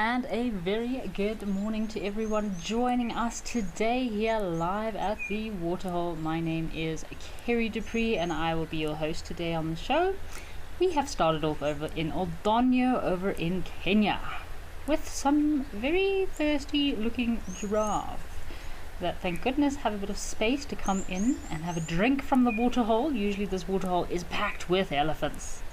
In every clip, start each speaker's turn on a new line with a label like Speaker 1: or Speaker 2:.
Speaker 1: And a very good morning to everyone joining us today here live at the Waterhole. My name is Kerry Dupree and I will be your host today on the show. We have started off over in Oldonyo over in Kenya with some very thirsty looking giraffe that thank goodness have a bit of space to come in and have a drink from the waterhole. Usually this waterhole is packed with elephants.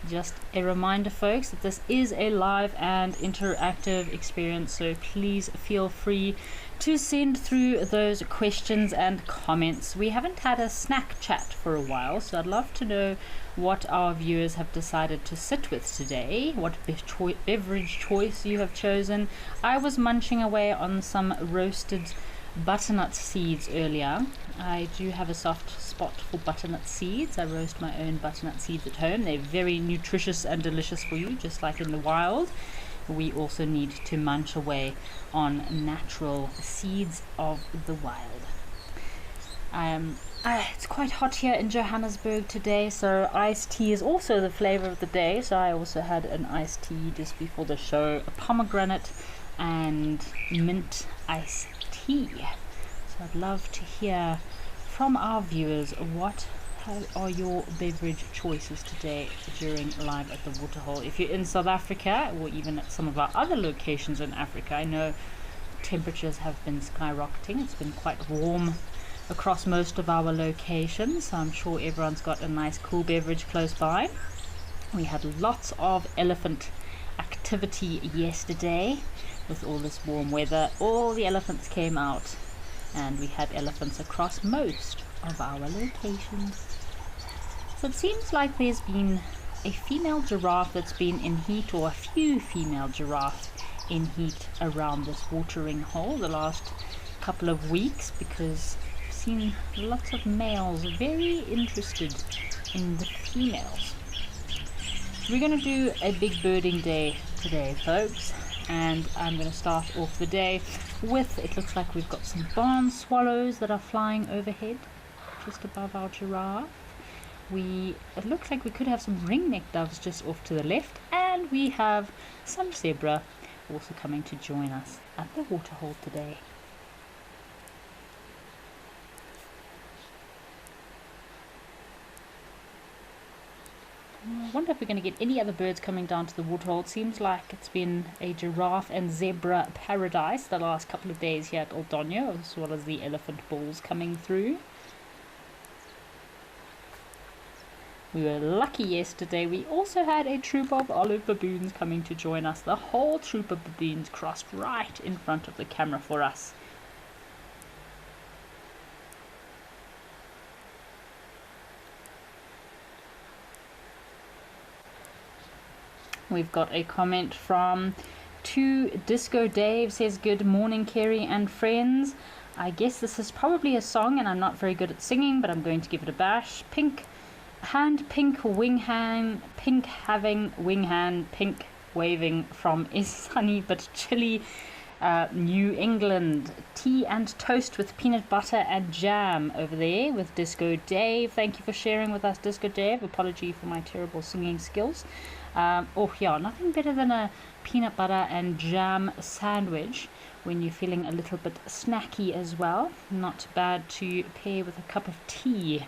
Speaker 1: Just a reminder, folks, that this is a live and interactive experience, so please feel free to send through those questions and comments. We haven't had a snack chat for a while, so I'd love to know what our viewers have decided to sit with today, what beverage choice you have chosen. I was munching away on some roasted butternut seeds earlier. I do have a soft spot for butternut seeds. I roast my own butternut seeds at home. They're very nutritious and delicious for you, just like in the wild. We also need to munch away on natural seeds of the wild. It's quite hot here in Johannesburg today, so iced tea is also the flavor of the day. So I also had an iced tea just before the show, a pomegranate and mint iced tea. So I'd love to hear from our viewers what are your beverage choices today during live at the Waterhole. If you're in South Africa or even at some of our other locations in Africa, I know temperatures have been skyrocketing. It's been quite warm across most of our locations, so I'm sure everyone's got a nice cool beverage close by. We had lots of elephant activity yesterday. With all this warm weather, all the elephants came out and we had elephants across most of our locations. So it seems like there's been a female giraffe that's been in heat, or a few female giraffes in heat around this watering hole the last couple of weeks, because I've seen lots of males very interested in the females. We're going to do a big birding day today, folks. And I'm going to start off the day with, it looks like we've got some barn swallows that are flying overhead just above our giraffe. It looks like we could have some ringneck doves just off to the left, and we have some zebra also coming to join us at the waterhole today. I wonder if we're going to get any other birds coming down to the waterhole. It seems like it's been a giraffe and zebra paradise the last couple of days here at Oldonyo, as well as the elephant bulls coming through. We were lucky yesterday. We also had a troop of olive baboons coming to join us. The whole troop of baboons crossed right in front of the camera for us. We've got a comment from Disco Dave, says, "Good morning, Kerry and friends. I guess this is probably a song and I'm not very good at singing, but I'm going to give it a bash. Pink hand, pink wing hand, pink having wing hand, pink waving from is sunny but chilly New England. Tea and toast with peanut butter and jam over there with Disco Dave." Thank you for sharing with us, Disco Dave. Apology for my terrible singing skills. Nothing better than a peanut butter and jam sandwich when you're feeling a little bit snacky as well. Not bad to pair with a cup of tea.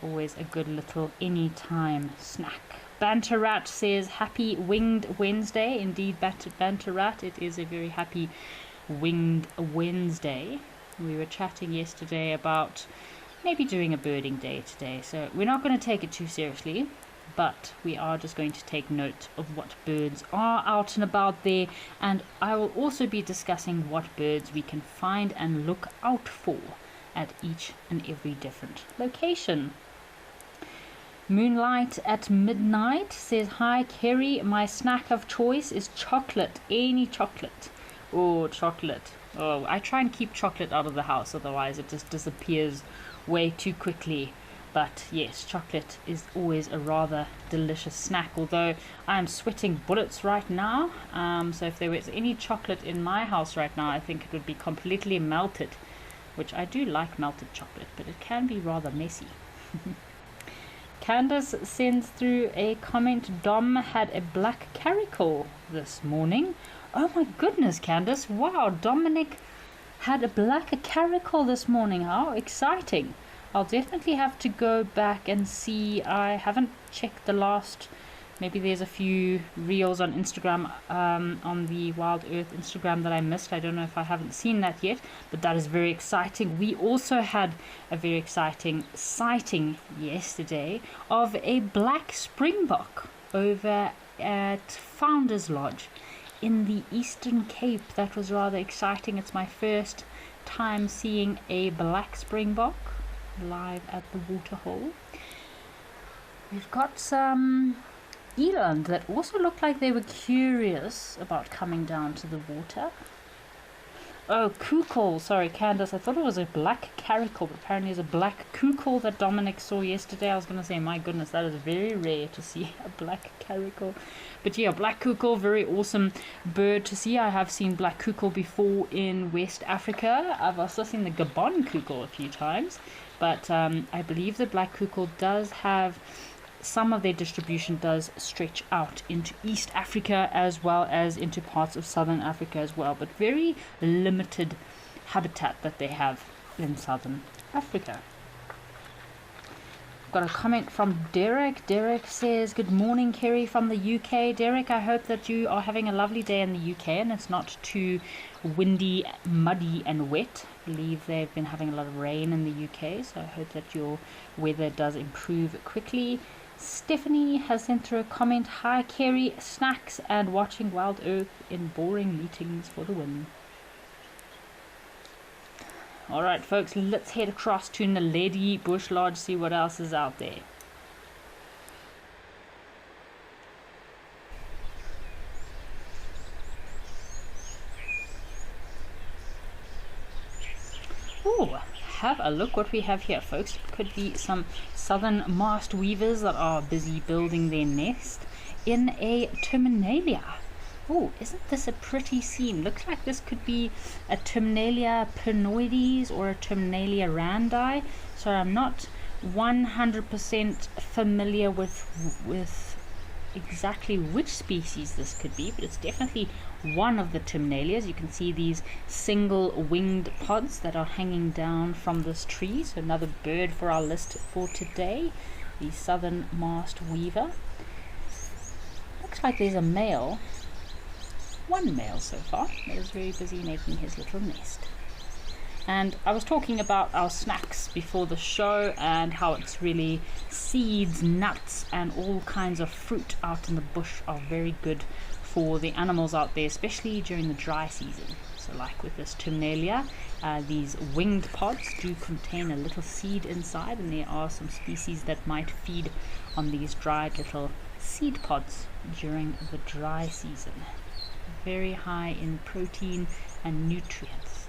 Speaker 1: Always a good little anytime snack. Banterat says, "Happy Winged Wednesday." Indeed, Banterat, it is a very happy Winged Wednesday. We were chatting yesterday about maybe doing a birding day today, so we're not going to take it too seriously, but we are just going to take note of what birds are out and about there, and I will also be discussing what birds we can find and look out for at each and every different location. Moonlight at Midnight says, "Hi Kerry, my snack of choice is chocolate, any chocolate." Oh, chocolate. Oh, I try and keep chocolate out of the house, otherwise it just disappears way too quickly. But yes, chocolate is always a rather delicious snack, although I am sweating bullets right now. So if there was any chocolate in my house right now, I think it would be completely melted, which I do like melted chocolate, but it can be rather messy. Candace sends through a comment, "Dom had a black caracal this morning. Oh my goodness, Candace. Wow, Dominic had a black caracal this morning. How exciting. I'll definitely have to go back and see. I haven't checked the last. Maybe there's a few reels on Instagram, on the Wild Earth Instagram that I missed. I don't know if I haven't seen that yet, but that is very exciting. We also had a very exciting sighting yesterday of a black springbok over at Founders Lodge in the Eastern Cape. That was rather exciting. It's my first time seeing a black springbok live at the waterhole. We've got some eland that also looked like they were curious about coming down to the water. Oh, kukol. Sorry, Candace. I thought it was a black caracal, but apparently it's a black kukol that Dominic saw yesterday. I was going to say, my goodness, that is very rare to see a black caracal. But yeah, black kukol, very awesome bird to see. I have seen black kukol before in West Africa. I've also seen the Gabon kukol a few times. But I believe the black kukol does have... some of their distribution does stretch out into East Africa as well as into parts of Southern Africa as well, but very limited habitat that they have in Southern Africa. I've got a comment from Derek. Derek says, good morning, Kerry from the UK. Derek, I hope that you are having a lovely day in the UK and it's not too windy, muddy and wet. I believe they've been having a lot of rain in the UK, so I hope that your weather does improve quickly. Stephanie has sent through a comment. Hi Kerry, snacks and watching Wild Earth in boring meetings for the win. Alright folks, let's head across to Naledi Bush Lodge, see what else is out there. Ooh, have a look what we have here, folks. Could be some southern masked weavers that are busy building their nest in a terminalia. Oh, isn't this a pretty scene? Looks like this could be a Terminalia pernoides or a Terminalia randi. So I'm not 100% familiar with exactly which species this could be, but it's definitely one of the terminalias. You can see these single winged pods that are hanging down from this tree. So another bird for our list for today, the southern masked weaver. Looks like there's a male, one male so far, that is very busy making his little nest. And I was talking about our snacks before the show and how it's really seeds, nuts and all kinds of fruit out in the bush are very good for the animals out there, especially during the dry season. So like with this terminalia, these winged pods do contain a little seed inside, and there are some species that might feed on these dried little seed pods during the dry season. Very high in protein and nutrients.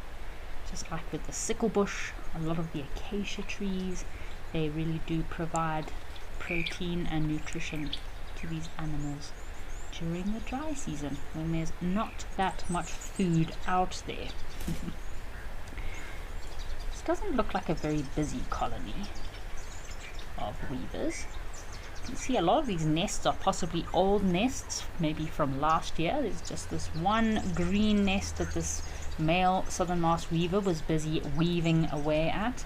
Speaker 1: Just like with the sickle bush, a lot of the acacia trees, they really do provide protein and nutrition to these animals during the dry season when there's not that much food out there. This doesn't look like a very busy colony of weavers. You can see a lot of these nests are possibly old nests, maybe from last year. There's just this one green nest that this male southern masked weaver was busy weaving away at.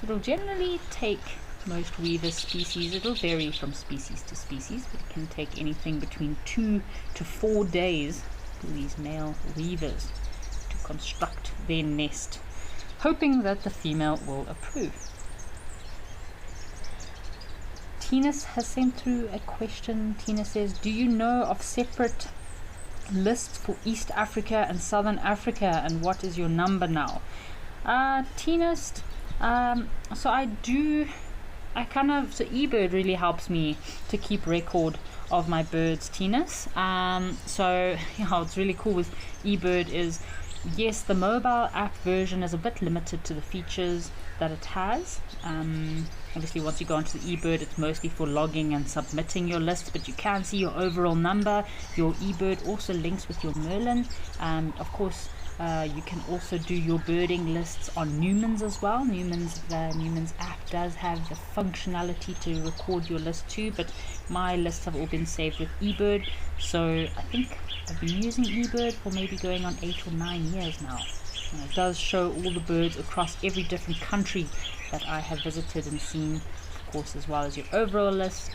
Speaker 1: It'll generally take, most weaver species, it'll vary from species to species, but it can take anything between 2 to 4 days for these male weavers to construct their nest, hoping that the female will approve. Tina has sent through a question. Tina says, do you know of separate lists for East Africa and Southern Africa, and what is your number now? Tina, so eBird really helps me to keep record of my birds, Tina. So yeah, what's really cool with eBird is, yes, the mobile app version is a bit limited to the features that it has. Obviously, once you go onto the eBird, it's mostly for logging and submitting your list, but you can see your overall number. Your eBird also links with your Merlin. Of course, You can also do your birding lists on Newman's as well. The Newman's app does have the functionality to record your list too, but my lists have all been saved with eBird. So I think I've been using eBird for maybe going on 8 or 9 years now. And it does show all the birds across every different country that I have visited and seen, of course, as well as your overall list,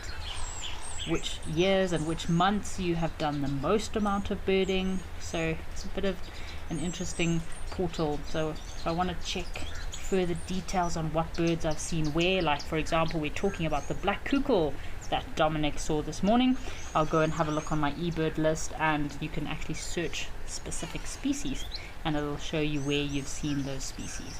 Speaker 1: which years and which months you have done the most amount of birding. So it's a bit of an interesting portal. So if I want to check further details on what birds I've seen where, like for example we're talking about the black cuckoo that Dominic saw this morning, I'll go and have a look on my eBird list, and you can actually search specific species and it'll show you where you've seen those species.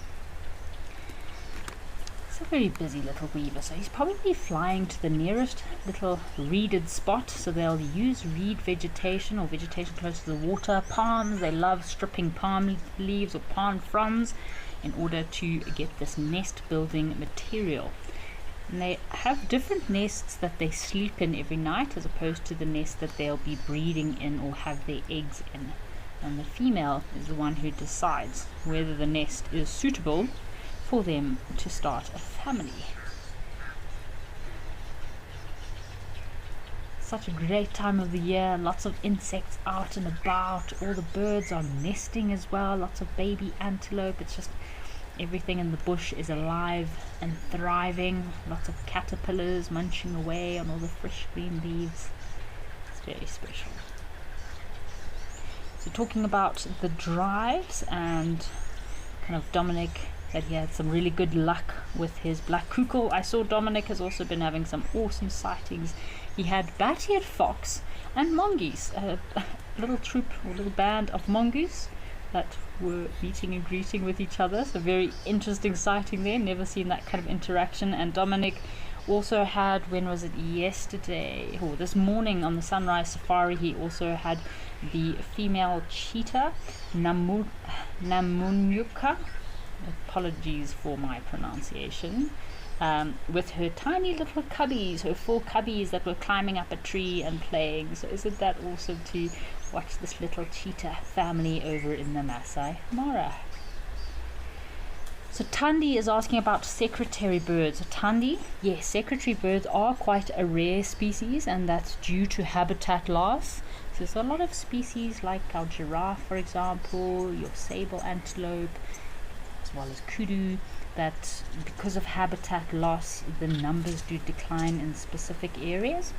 Speaker 1: It's a very busy little weaver, so he's probably flying to the nearest little reeded spot. So they'll use reed vegetation or vegetation close to the water. Palms, they love stripping palm leaves or palm fronds in order to get this nest building material. And they have different nests that they sleep in every night as opposed to the nest that they'll be breeding in or have their eggs in. And the female is the one who decides whether the nest is suitable for them to start a family. Such a great time of the year, lots of insects out and about, all the birds are nesting as well, lots of baby antelope. It's just everything in the bush is alive and thriving, lots of caterpillars munching away on all the fresh green leaves. It's very special. So talking about the drives and kind of Dominic, that he had some really good luck with his black cuckoo. I saw Dominic has also been having some awesome sightings. He had bat-eared fox and mongoose, a little troop or little band of mongoose that were meeting and greeting with each other. So very interesting sighting there, never seen that kind of interaction. And Dominic also had, when was it, yesterday or this morning on the sunrise safari, he also had the female cheetah, Namunyuka, apologies for my pronunciation, with her tiny little cubbies, her 4 cubbies that were climbing up a tree and playing. So isn't that awesome to watch this little cheetah family over in the Masai Mara? So Tandi is asking about secretary birds. So Tandi, yes, secretary birds are quite a rare species, and that's due to habitat loss. So there's a lot of species like our giraffe, for example, your sable antelope, as well as kudu, that because of habitat loss the numbers do decline in specific areas.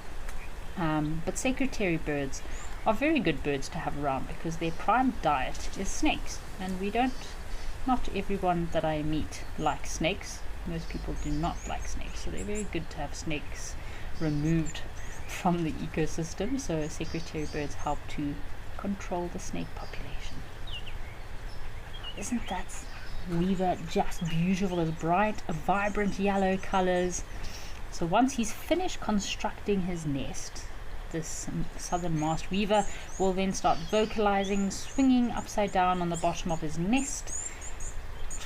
Speaker 1: But secretary birds are very good birds to have around because their prime diet is snakes, and not everyone that I meet likes snakes. Most people do not like snakes, so they're very good to have snakes removed from the ecosystem. So secretary birds help to control the snake population. Isn't that weaver just beautiful? As bright, vibrant yellow colors. So once he's finished constructing his nest, this southern masked weaver will then start vocalizing, swinging upside down on the bottom of his nest,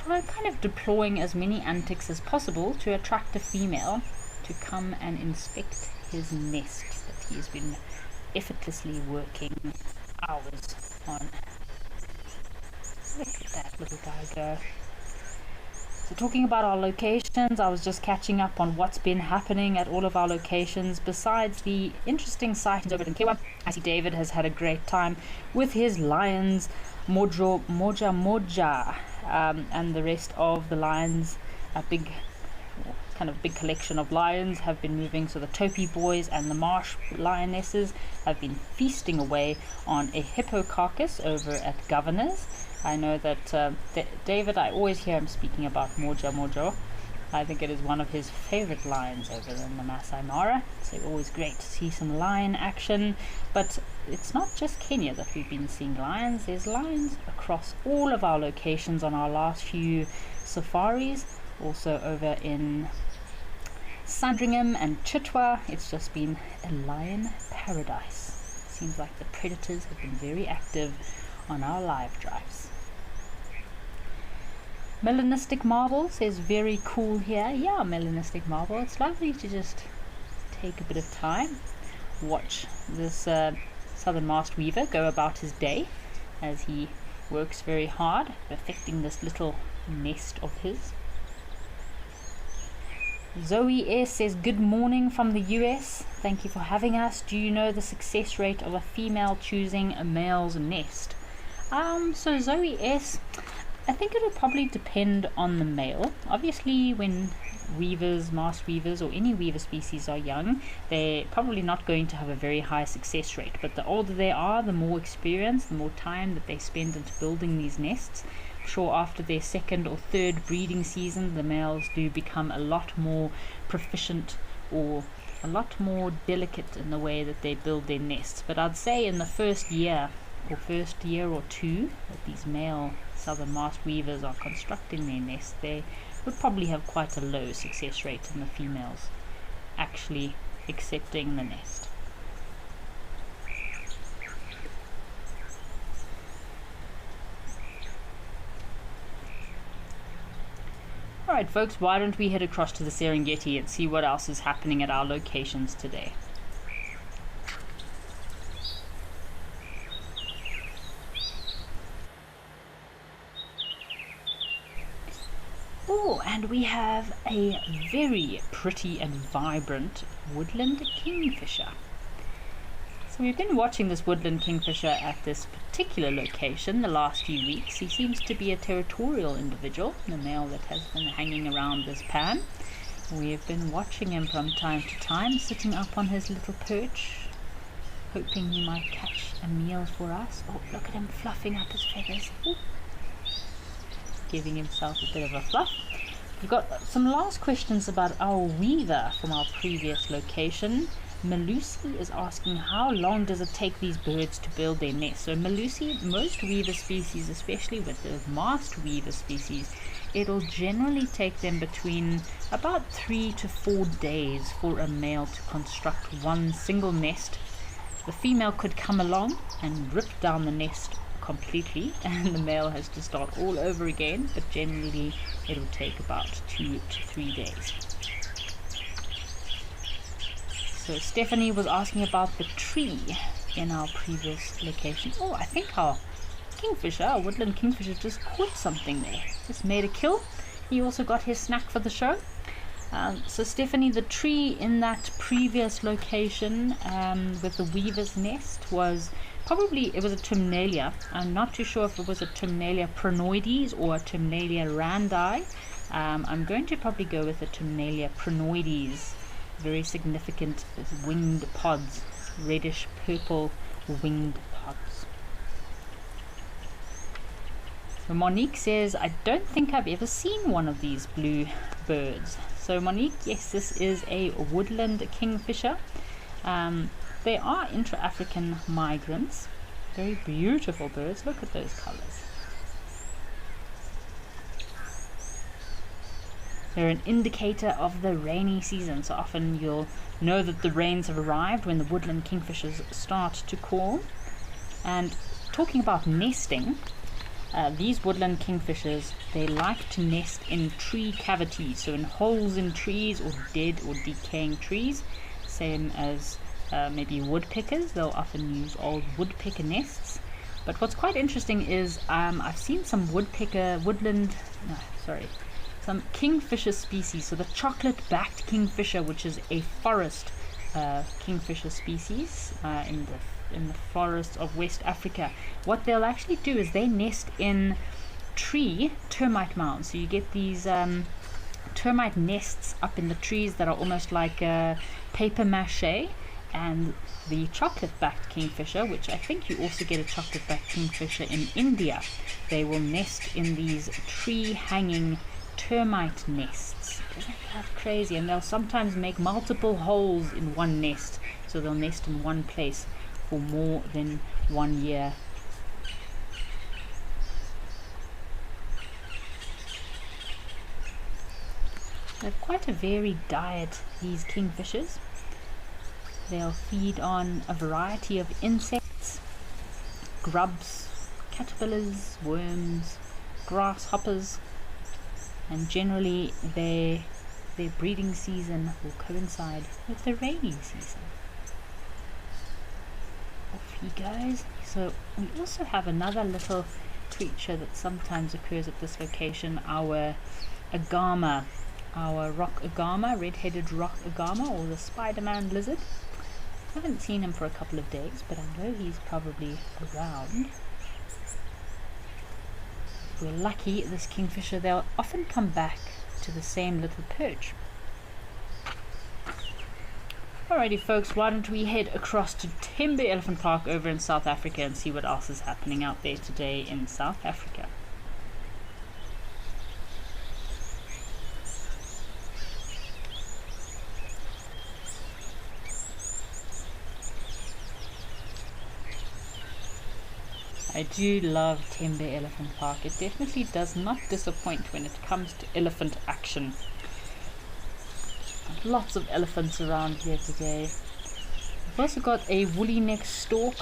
Speaker 1: kind of deploying as many antics as possible to attract a female to come and inspect his nest that he has been effortlessly working hours on. Look at that little guy go. So talking about our locations, I was just catching up on what's been happening at all of our locations. Besides the interesting sightings over in Kewa, I see David has had a great time with his lions, Moja, and the rest of the lions. A big collection of lions have been moving. So the Topi boys and the marsh lionesses have been feasting away on a hippo carcass over at Governor's. I know that David, I always hear him speaking about Mojo. I think it is one of his favorite lions over in the Masai Mara. So always great to see some lion action. But it's not just Kenya that we've been seeing lions. There's lions across all of our locations on our last few safaris. Also over in Sandringham and Chitwa, it's just been a lion paradise. Seems like the predators have been very active on our live drives. Melanistic marble says very cool here. Yeah, melanistic marble. It's lovely to just take a bit of time, watch this southern masked weaver go about his day as he works very hard perfecting this little nest of his. Zoe S says, good morning from the US. Thank you for having us. Do you know the success rate of a female choosing a male's nest? So Zoe S, I think it would probably depend on the male. Obviously, when weavers, masked weavers, or any weaver species are young, they're probably not going to have a very high success rate. But the older they are, the more experience, the more time that they spend into building these nests. Sure, after their second or third breeding season, the males do become a lot more proficient or a lot more delicate in the way that they build their nests. But I'd say in the first year or two that these male southern masked weavers are constructing their nest, they would probably have quite a low success rate in the females actually accepting the nest. Alright folks, why don't we head across to the Serengeti and see what else is happening at our locations today. Oh, and we have a very pretty and vibrant woodland kingfisher. So we've been watching this woodland kingfisher at this particular location the last few weeks. He seems to be a territorial individual, the male that has been hanging around this pan. We've been watching him from time to time, sitting up on his little perch, hoping he might catch a meal for us. Oh, look at him fluffing up his feathers. Ooh. Giving himself a bit of a fluff. We've got some last questions about our weaver from our previous location. Malusi is asking, how long does it take these birds to build their nest? So Malusi, most weaver species, especially with the masked weaver species, it'll generally take them between about 3 to 4 days for a male to construct one single nest. The female could come along and rip down the nest completely, and the male has to start all over again, but generally it'll take about 2 to 3 days. So Stephanie was asking about the tree in our previous location. Oh, I think our kingfisher, our woodland kingfisher, just caught something there. Just made a kill. He also got his snack for the show. So Stephanie, the tree in that previous location with the weaver's nest was probably, it was a Terminalia. I'm not too sure if it was a Terminalia pronoides or a Terminalia randi. I'm going to probably go with a Terminalia pronoides. Very significant winged pods, reddish purple winged pods. So Monique says, I don't think I've ever seen one of these blue birds. So Monique, yes, this is a woodland kingfisher. They are intra-African migrants. Very beautiful birds. Look at those colors. They're an indicator of the rainy season, so often you'll know that the rains have arrived when the woodland kingfishers start to call. And talking about nesting, these woodland kingfishers, they like to nest in tree cavities, so in holes in trees or dead or decaying trees, same as maybe woodpeckers. They'll often use old woodpecker nests. But what's quite interesting is I've seen some some kingfisher species. So the chocolate-backed kingfisher, which is a forest kingfisher species in the forests of West Africa. What they'll actually do is they nest in tree termite mounds. So you get these termite nests up in the trees that are almost like paper mache. And the chocolate-backed kingfisher, which I think you also get a chocolate-backed kingfisher in India, they will nest in these tree-hanging termite nests. Isn't that crazy? And they'll sometimes make multiple holes in one nest, so they'll nest in one place for more than 1 year. They have quite a varied diet, these kingfishers. They'll feed on a variety of insects, grubs, caterpillars, worms, grasshoppers, and generally their breeding season will coincide with the rainy season. Off he goes. So we also have another little creature that sometimes occurs at this location, our agama, our rock agama, red-headed rock agama, or the Spider-Man lizard. I haven't seen him for a couple of days, but I know he's probably around. If we're lucky, this kingfisher, they'll often come back to the same little perch. Alrighty folks, why don't we head across to Tembe Elephant Park over in South Africa and see what else is happening out there today in South Africa. I do love Tembe Elephant Park. It definitely does not disappoint when it comes to elephant action. Lots of elephants around here today. We've also got a woolly neck stork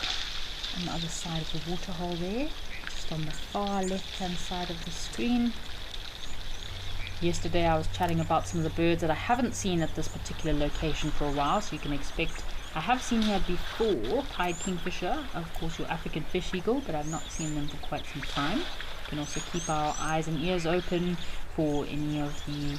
Speaker 1: on the other side of the waterhole there, just on the far left hand side of the screen. Yesterday I was chatting about some of the birds that I haven't seen at this particular location for a while, so you can expect, I have seen here before, pied kingfisher, of course your African fish eagle, but I've not seen them for quite some time. We can also keep our eyes and ears open for any of the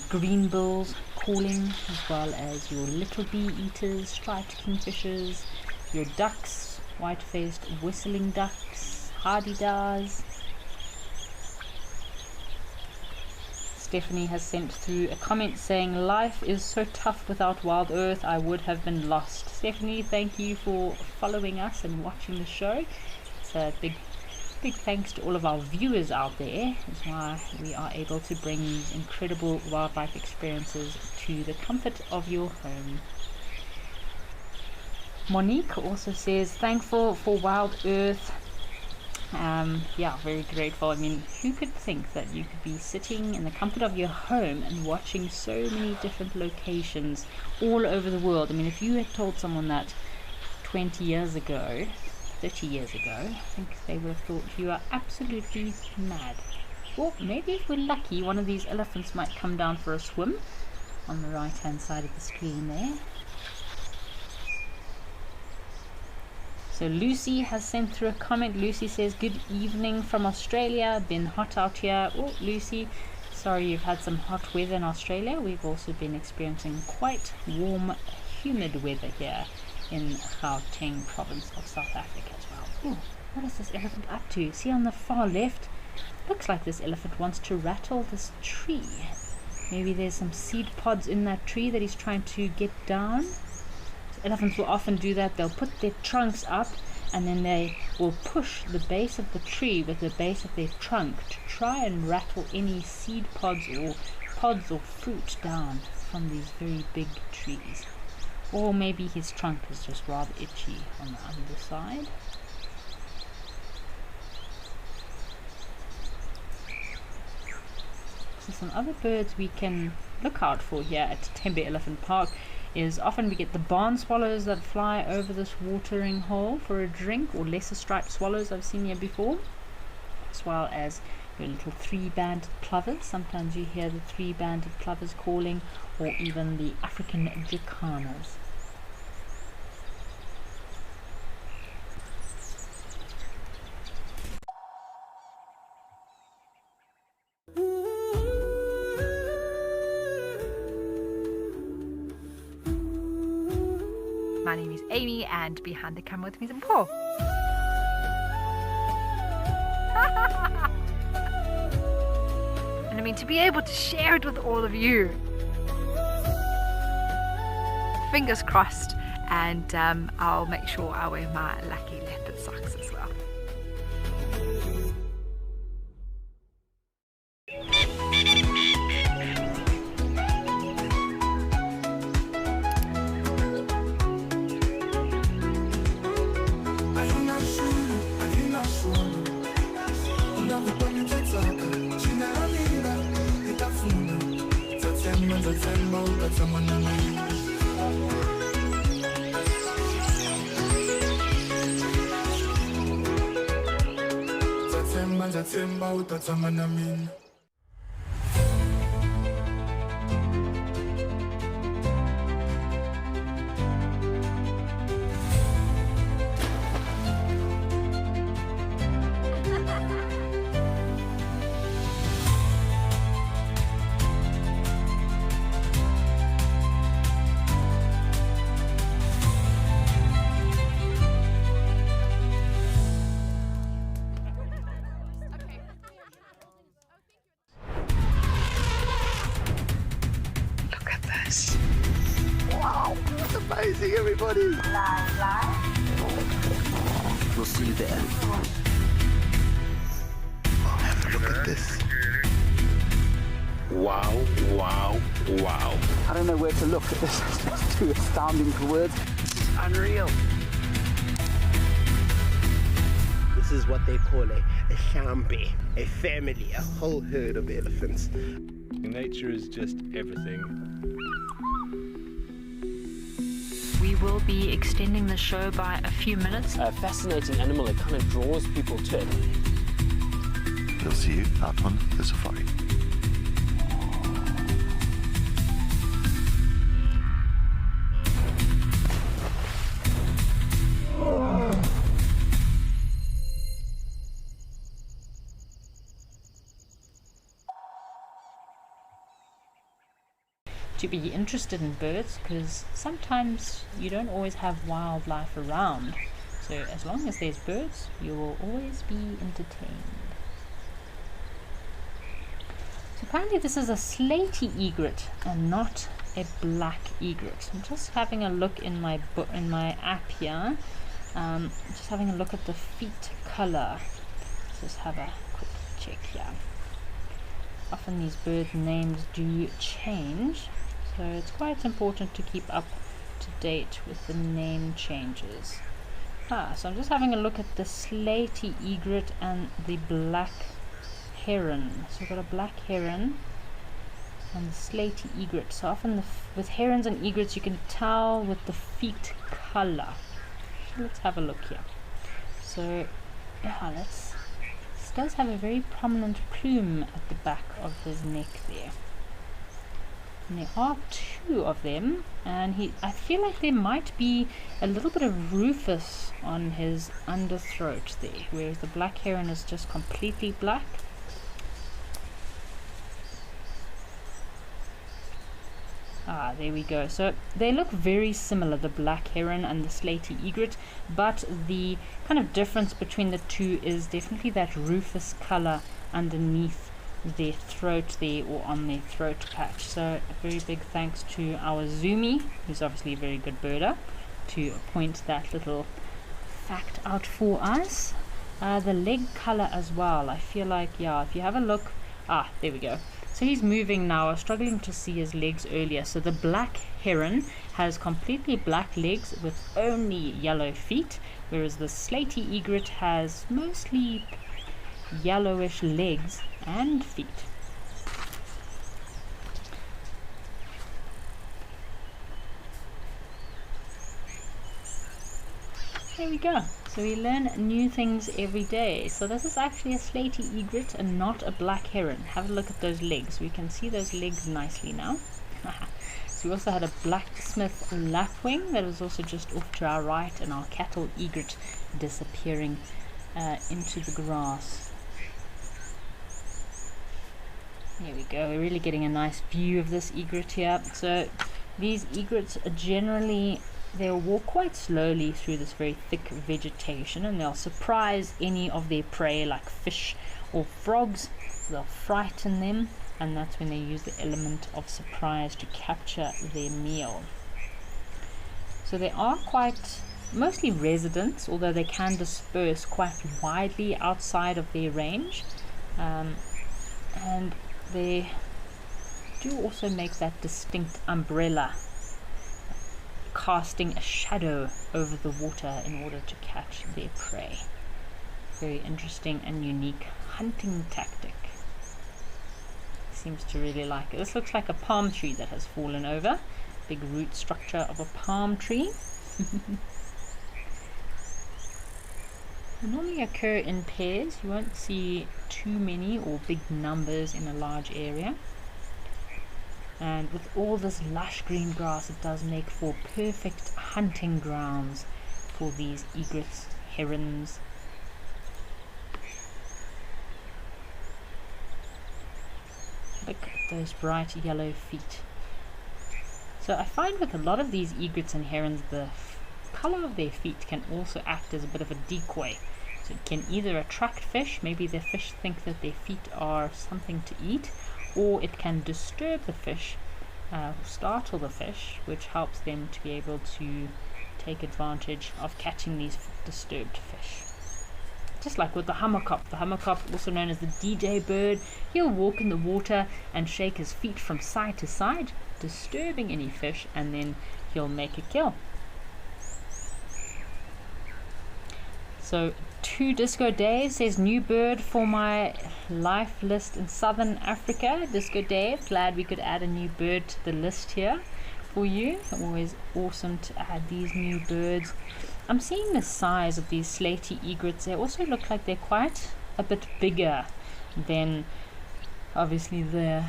Speaker 1: green bills calling, as well as your little bee eaters, striped kingfishers, your ducks, white-faced whistling ducks, hardy-dars. Stephanie has sent through a comment saying, life is so tough without Wild Earth, I would have been lost. Stephanie, thank you for following us and watching the show. It's a big thanks to all of our viewers out there. That's why we are able to bring these incredible wildlife experiences to the comfort of your home. Monique also says, thankful for Wild Earth. Yeah, very grateful. I mean, who could think that you could be sitting in the comfort of your home and watching so many different locations all over the world? I mean, if you had told someone that 20 years ago, 30 years ago, I think they would have thought you are absolutely mad. Or maybe if we're lucky, one of these elephants might come down for a swim on the right hand side of the screen there. So Lucy has sent through a comment. Lucy says, good evening from Australia, been hot out here. Oh, Lucy, sorry you've had some hot weather in Australia. We've also been experiencing quite warm, humid weather here in Gauteng province of South Africa as well. Ooh, what is this elephant up to? See on the far left, looks like this elephant wants to rattle this tree. Maybe there's some seed pods in that tree that he's trying to get down. So elephants will often do that. They'll put their trunks up and then they will push the base of the tree with the base of their trunk to try and rattle any seed pods or fruit down from these very big trees. Or maybe his trunk is just rather itchy on the underside. So some other birds we can look out for here at Tembe Elephant Park is often we get the barn swallows that fly over this watering hole for a drink, or lesser striped swallows I've seen here before, as well as your little three-banded plovers. Sometimes you hear the three-banded plovers calling, or even the African jacanas.
Speaker 2: My name is Amy, and behind the camera with me is Paul. And I mean, to be able to share it with all of you. Fingers crossed, and I'll make sure I wear my lucky leopard socks as well.
Speaker 3: Yes! Wow, that's amazing, everybody! We'll see you there. Oh, have a look at this. Wow, wow, wow. I don't know where to look. This is just too astounding for words. This is unreal. This is what they call a shambi, a family, a whole herd of elephants.
Speaker 4: Nature is just everything.
Speaker 1: We will be extending the show by a few minutes.
Speaker 5: A fascinating animal that kind of draws people to it.
Speaker 6: We'll see you out on the safari.
Speaker 1: To be interested in birds, because sometimes you don't always have wildlife around, so as long as there's birds you will always be entertained. So apparently this is a slaty egret and not a black egret. I'm just having a look in my book, in my app here, just having a look at the feet color. Let's just have a quick check here. Often these bird names do change, so it's quite important to keep up to date with the name changes. So I'm just having a look at the slaty egret and the black heron. So we've got a black heron and the slaty egret. So often with herons and egrets you can tell with the feet color. So let's have a look here. So yeah, this does have a very prominent plume at the back of his neck there. And there are two of them, and I feel like there might be a little bit of rufous on his underthroat there, whereas the black heron is just completely black. There we go. So they look very similar, the black heron and the slaty egret, but the kind of difference between the two is definitely that rufous color underneath their throat there, or on their throat patch. So a very big thanks to our Zoomy, who's obviously a very good birder, to point that little fact out for us. The leg color as well, I feel like, yeah, if you have a look, there we go. So he's moving now. I was struggling to see his legs earlier. So the black heron has completely black legs with only yellow feet, whereas the slaty egret has mostly yellowish legs and feet. There we go. So we learn new things every day. So this is actually a slaty egret and not a black heron. Have a look at those legs. We can see those legs nicely now. So we also had a blacksmith lapwing that was also just off to our right, and our cattle egret disappearing into the grass. There we go. We're really getting a nice view of this egret here. So these egrets are generally, they'll walk quite slowly through this very thick vegetation, and they'll surprise any of their prey like fish or frogs. So they'll frighten them, and that's when they use the element of surprise to capture their meal. So they are quite mostly residents, although they can disperse quite widely outside of their range, and they do also make that distinct umbrella, casting a shadow over the water in order to catch their prey. Very interesting and unique hunting tactic. Seems to really like it. This looks like a palm tree that has fallen over. Big root structure of a palm tree. They normally occur in pairs. You won't see too many or big numbers in a large area. And with all this lush green grass, it does make for perfect hunting grounds for these egrets, herons. Look at those bright yellow feet. So I find with a lot of these egrets and herons, the color of their feet can also act as a bit of a decoy. So it can either attract fish, maybe the fish think that their feet are something to eat, or it can disturb the fish startle the fish, which helps them to be able to take advantage of catching these disturbed fish. Just like with the hammerkop, also known as the DJ bird, he'll walk in the water and shake his feet from side to side, disturbing any fish, and then he'll make a kill. So 2 Disco Dave says, new bird for my life list in Southern Africa. Disco Dave, glad we could add a new bird to the list here for you. Always awesome to add these new birds. I'm seeing the size of these slaty egrets. They also look like they're quite a bit bigger than obviously the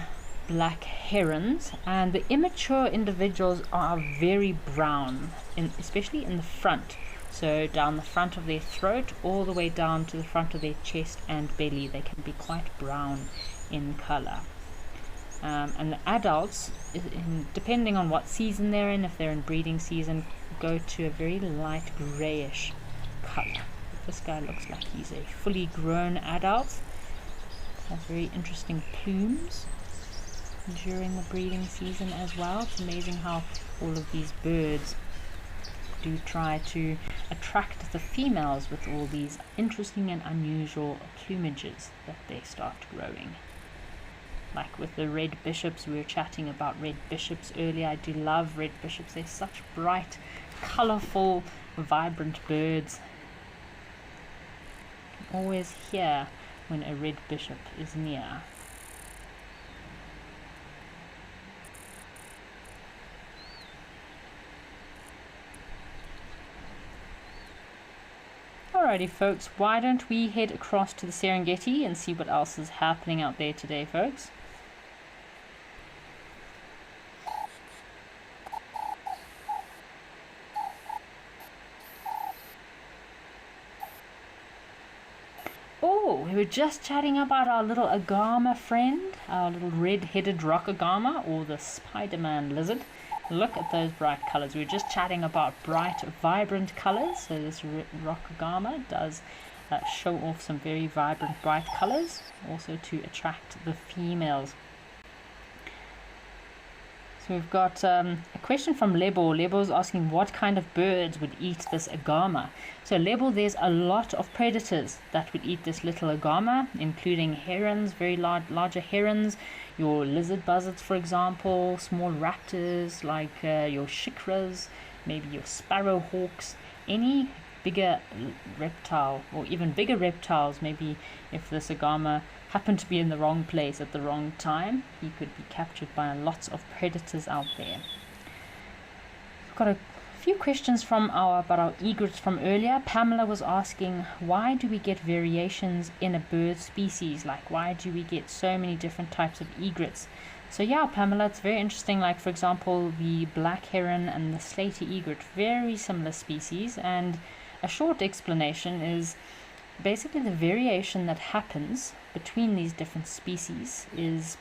Speaker 1: black herons, and the immature individuals are very brown, especially in the front. So down the front of their throat all the way down to the front of their chest and belly, they can be quite brown in color. And the adults, depending on what season they're in, if they're in breeding season, go to a very light grayish color. This guy looks like he's a fully grown adult. Has very interesting plumes during the breeding season as well. It's amazing how all of these birds do try to attract the females with all these interesting and unusual plumages that they start growing. Like with the red bishops, we were chatting about red bishops earlier. I do love red bishops. They're such bright, colorful, vibrant birds. You can always hear when a red bishop is near. Alrighty folks, why don't we head across to the Serengeti and see what else is happening out there today, folks. Oh, we were just chatting about our little agama friend, our little red-headed rock agama, or the Spider-Man lizard. Look at those bright colors. We were just chatting about bright, vibrant colors. So this rock agama does show off some very vibrant, bright colors, also to attract the females. So we've got a question from Lebo. Lebo's asking what kind of birds would eat this agama. So Lebo, there's a lot of predators that would eat this little agama, including herons, very larger herons, your lizard buzzards, for example, small raptors like your shikras, maybe your sparrowhawks, any bigger reptile or even bigger reptiles. Maybe if this agama happened to be in the wrong place at the wrong time, he could be captured by lots of predators out there. We've got a few questions about our egrets from earlier. Pamela was asking, why do we get variations in a bird species? Like, why do we get so many different types of egrets? So yeah, Pamela, it's very interesting. Like, for example, the black heron and the slaty egret, very similar species, and a short explanation is basically the variation that happens between these different species is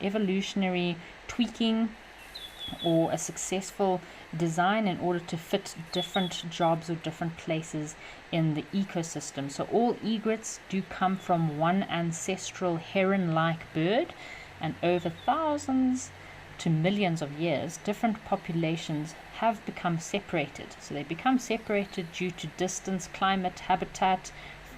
Speaker 1: evolutionary tweaking or a successful design in order to fit different jobs or different places in the ecosystem. So all egrets do come from one ancestral heron-like bird, and over thousands to millions of years, different populations have become separated. So they become separated due to distance, climate, habitat,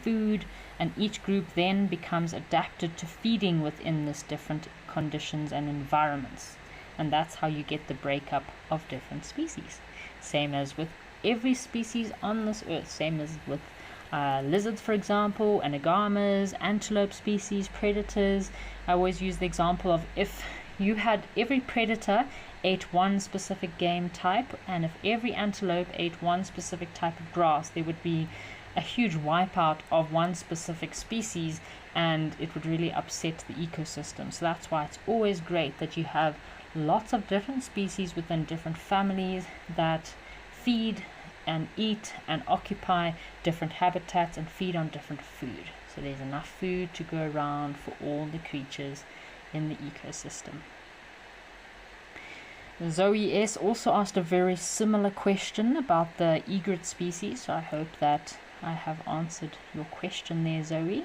Speaker 1: food, and each group then becomes adapted to feeding within this different conditions and environments. And that's how you get the breakup of different species. Same as with every species on this earth. Same as with lizards, for example, and agamas, antelope species, predators. I always use the example of if you had every predator ate one specific game type, and if every antelope ate one specific type of grass, there would be a huge wipeout of one specific species, and it would really upset the ecosystem. So that's why it's always great that you have lots of different species within different families that feed and eat and occupy different habitats and feed on different food. So there's enough food to go around for all the creatures in the ecosystem. Zoe S. also asked a very similar question about the egret species, so I hope that I have answered your question there, Zoe.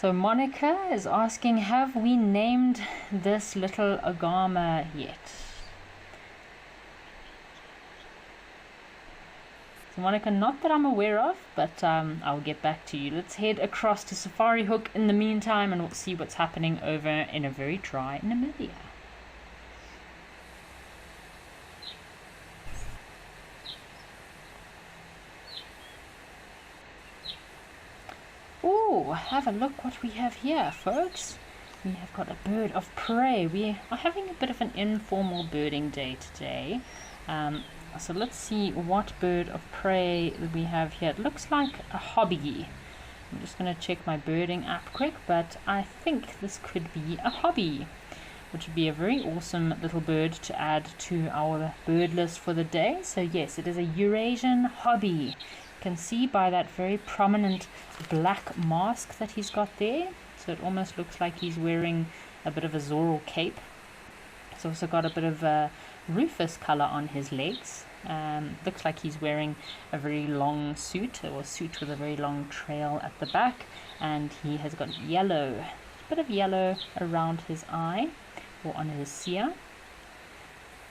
Speaker 1: So Monica is asking, have we named this little agama yet? So Monica, not that I'm aware of, but I'll get back to you. Let's head across to Safari Hook in the meantime, and we'll see what's happening over in a very dry Namibia. Oh, have a look what we have here, folks. We have got a bird of prey. We are having a bit of an informal birding day today. So let's see what bird of prey we have here. It looks like a hobby. I'm just going to check my birding app quick, but I think this could be a hobby, which would be a very awesome little bird to add to our bird list for the day. So yes, it is a Eurasian hobby. You can see by that very prominent black mask that he's got there. So it almost looks like he's wearing a bit of a Zorro cape. He's also got a bit of a rufus color on his legs. Looks like he's wearing a very long suit, or a suit with a very long trail at the back. And he has got yellow, a bit of yellow around his eye, or on his cere.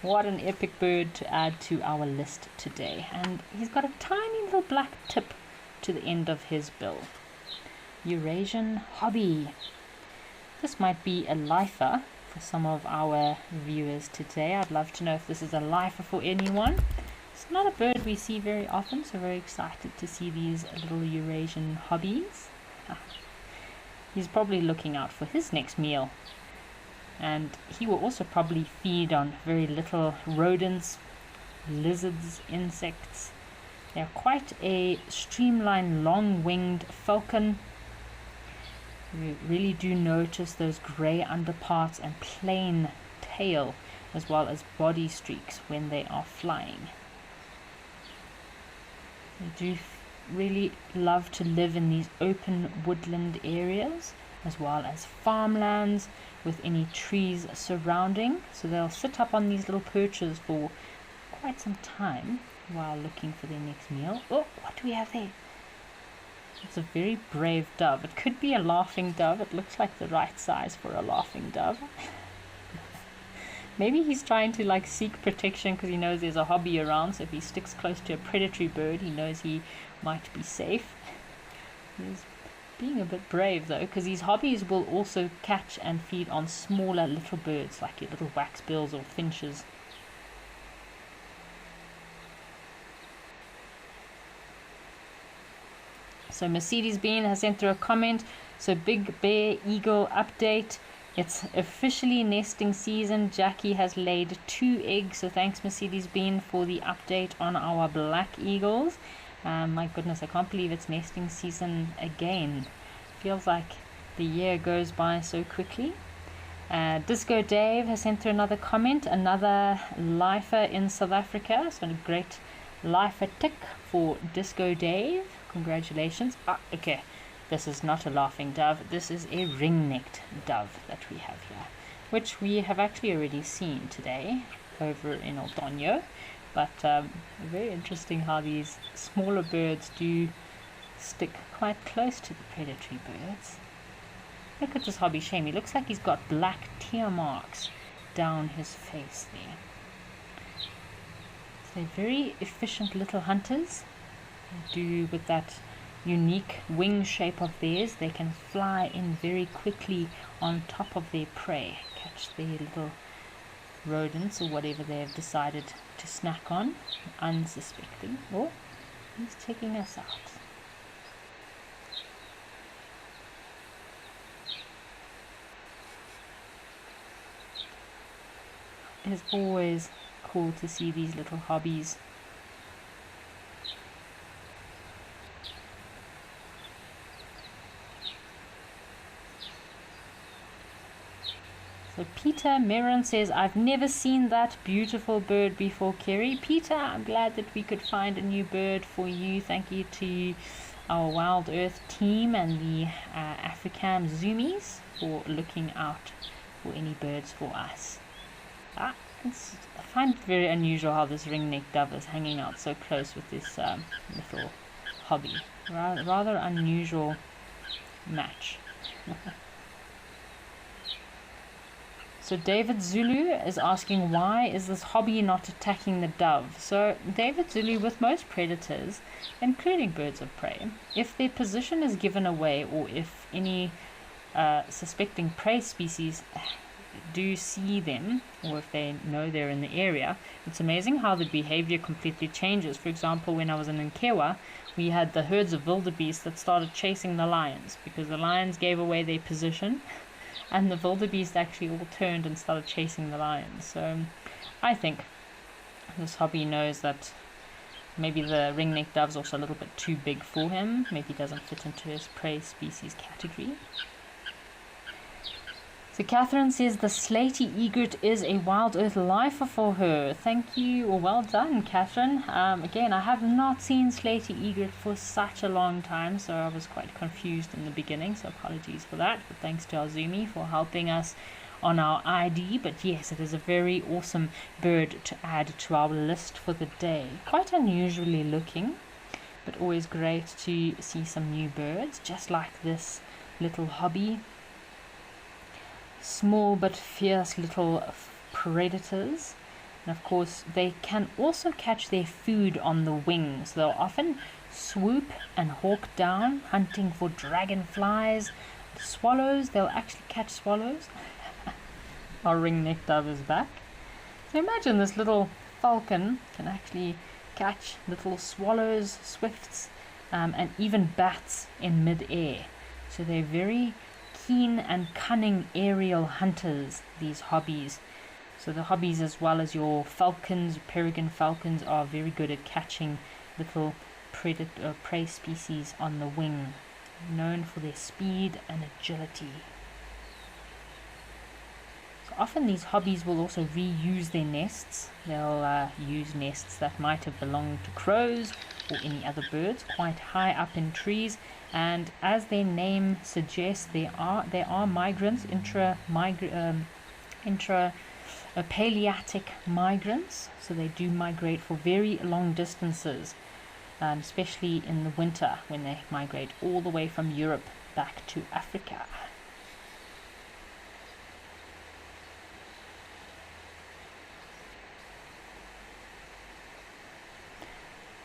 Speaker 1: What an epic bird to add to our list today. And he's got a tiny little black tip to the end of his bill. Eurasian hobby. This might be a lifer for some of our viewers today. I'd love to know if this is a lifer for anyone. It's not a bird we see very often, so very excited to see these little Eurasian hobbies. He's probably looking out for his next meal. And he will also probably feed on very little rodents, lizards, insects. They are quite a streamlined, long-winged falcon. You really do notice those grey underparts and plain tail, as well as body streaks when they are flying. They do really love to live in these open woodland areas, as well as farmlands with any trees surrounding. So they'll sit up on these little perches for quite some time while looking for their next meal. Oh, what do we have there? It's a very brave dove. It could be a laughing dove. It looks like the right size for a laughing dove. Maybe he's trying to like seek protection because he knows there's a hobby around. So if he sticks close to a predatory bird, he knows he might be safe. He's being a bit brave though, because these hobbies will also catch and feed on smaller little birds like your little waxbills or finches. So Mercedes Bean has sent through a comment. So Big Bear Eagle update. It's officially nesting season. Jackie has laid 2 eggs. So thanks Mercedes Bean for the update on our black eagles. My goodness, I can't believe it's nesting season again. Feels like the year goes by so quickly. Disco Dave has sent through another comment. Another lifer in South Africa. So a great lifer tick for Disco Dave. Congratulations. Okay. This is not a laughing dove. This is a ring-necked dove that we have here, which we have actually already seen today over in Otonyo. But very interesting how these smaller birds do stick quite close to the predatory birds. Look at this hobby shame. He looks like he's got black tear marks down his face there. So they're very efficient little hunters. They do with that unique wing shape of theirs. They can fly in very quickly on top of their prey, catch their little rodents or whatever they have decided to snack on, unsuspecting. Oh, he's checking us out. It's always cool to see these little hobbies. So Peter Meron says, I've never seen that beautiful bird before, Kerry. Peter, I'm glad that we could find a new bird for you. Thank you to our Wild Earth team and the African Zoomies for looking out for any birds for us. I find it very unusual how this ring-necked dove is hanging out so close with this little hobby. Rather unusual match. So David Zulu is asking, why is this hobby not attacking the dove? So David Zulu, with most predators, including birds of prey, if their position is given away, or if any suspecting prey species do see them, or if they know they're in the area, it's amazing how the behavior completely changes. For example, when I was in Nkewa, we had the herds of wildebeest that started chasing the lions because the lions gave away their position, and the wildebeest actually all turned and started chasing the lions. So I think this hobby knows that maybe the ringneck dove's also a little bit too big for him. Maybe he doesn't fit into his prey species category. So Catherine says the slaty egret is a wild earth lifer for her. Thank you, or well done, Catherine. Again, I have not seen slaty egret for such a long time, so I was quite confused in the beginning, so apologies for that. But thanks to Azumi for helping us on our ID. But yes, it is a very awesome bird to add to our list for the day. Quite unusually looking, but always great to see some new birds, just like this little hobby. Small but fierce little predators, and of course they can also catch their food on the wing, so they'll often swoop and hawk down hunting for dragonflies, swallows. They'll actually catch swallows. Our ringneck dove is back. So imagine this little falcon can actually catch little swallows, swifts, and even bats in mid-air. So they're very keen and cunning aerial hunters, these hobbies. So the hobbies, as well as your falcons, peregrine falcons, are very good at catching little prey species on the wing, known for their speed and agility. So often these hobbies will also reuse their nests. They'll use nests that might have belonged to crows or any other birds quite high up in trees, and as their name suggests, they are migrants, paleatic migrants, so they do migrate for very long distances, especially in the winter when they migrate all the way from Europe back to Africa.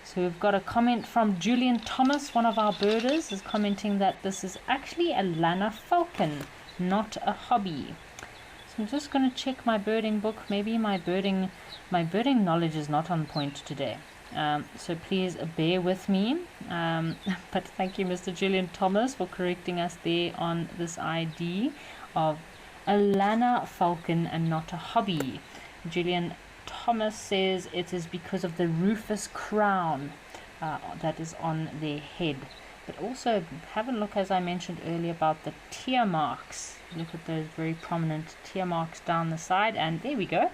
Speaker 1: So we've got a comment from Julian Thomas, one of our birders, is commenting that this is actually a Lana falcon, not a hobby. So I'm just going to check my birding book. Maybe my birding knowledge is not on point today. So please bear with me. But thank you, Mr. Julian Thomas, for correcting us there on this ID of a Lana falcon and not a hobby. Julian Thomas says it is because of the rufous crown that is on their head. But also have a look, as I mentioned earlier, about the tear marks. Look at those very prominent tear marks down the side, and there we go.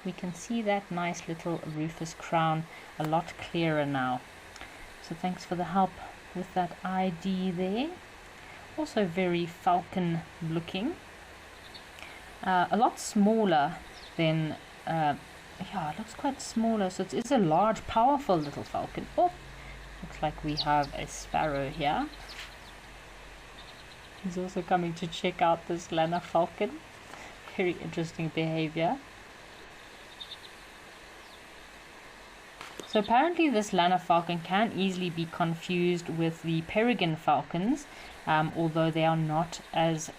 Speaker 1: We can see that nice little rufous crown a lot clearer now. So thanks for the help with that ID there. Also very falcon looking. A lot smaller than yeah, it looks quite smaller, so it is a large, powerful little falcon. Oh, looks like we have a sparrow here. He's also coming to check out this Lana falcon. Very interesting behavior. So apparently this Lana falcon can easily be confused with the peregrine falcons, although they are not as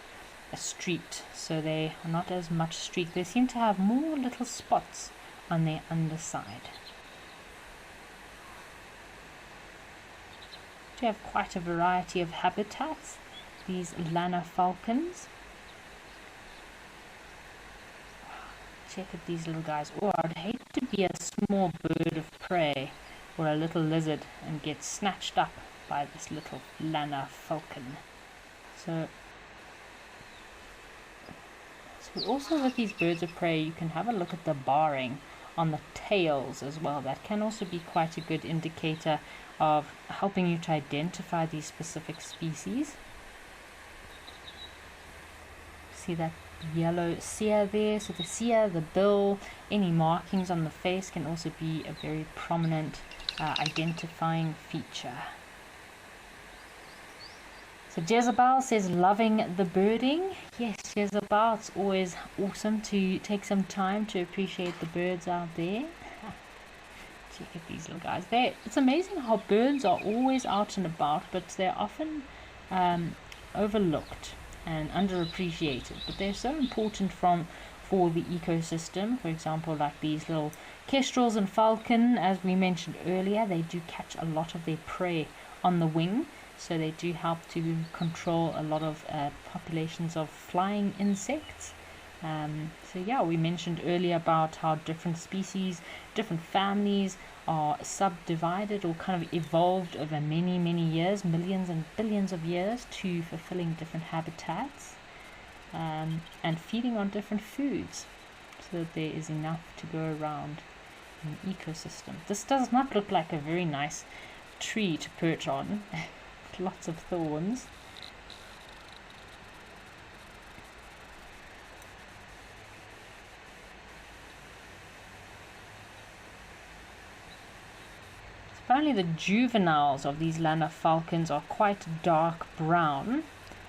Speaker 1: streaked, so they are not as much streaked. They seem to have more little spots on their underside. They have quite a variety of habitats, these Lana falcons. Check at these little guys. Oh, I'd hate to be a small bird of prey or a little lizard and get snatched up by this little Lana falcon. So also with these birds of prey, you can have a look at the barring on the tails as well. That can also be quite a good indicator of helping you to identify these specific species. See that yellow cere there? So the cere, the bill, any markings on the face can also be a very prominent identifying feature. So Jezebel says, loving the birding. Yes, Jezebel, it's always awesome to take some time to appreciate the birds out there. Check out these little guys. It's amazing how birds are always out and about, but they're often overlooked and underappreciated. But they're so important for the ecosystem. For example, like these little kestrels and falcon, as we mentioned earlier, they do catch a lot of their prey on the wing. So they do help to control a lot of populations of flying insects. So yeah, we mentioned earlier about how different species, different families are subdivided or kind of evolved over many, many years, millions and billions of years, to fulfilling different habitats and feeding on different foods so that there is enough to go around in the ecosystem. This does not look like a very nice tree to perch on. Lots of thorns. Apparently the juveniles of these Lanner falcons are quite dark brown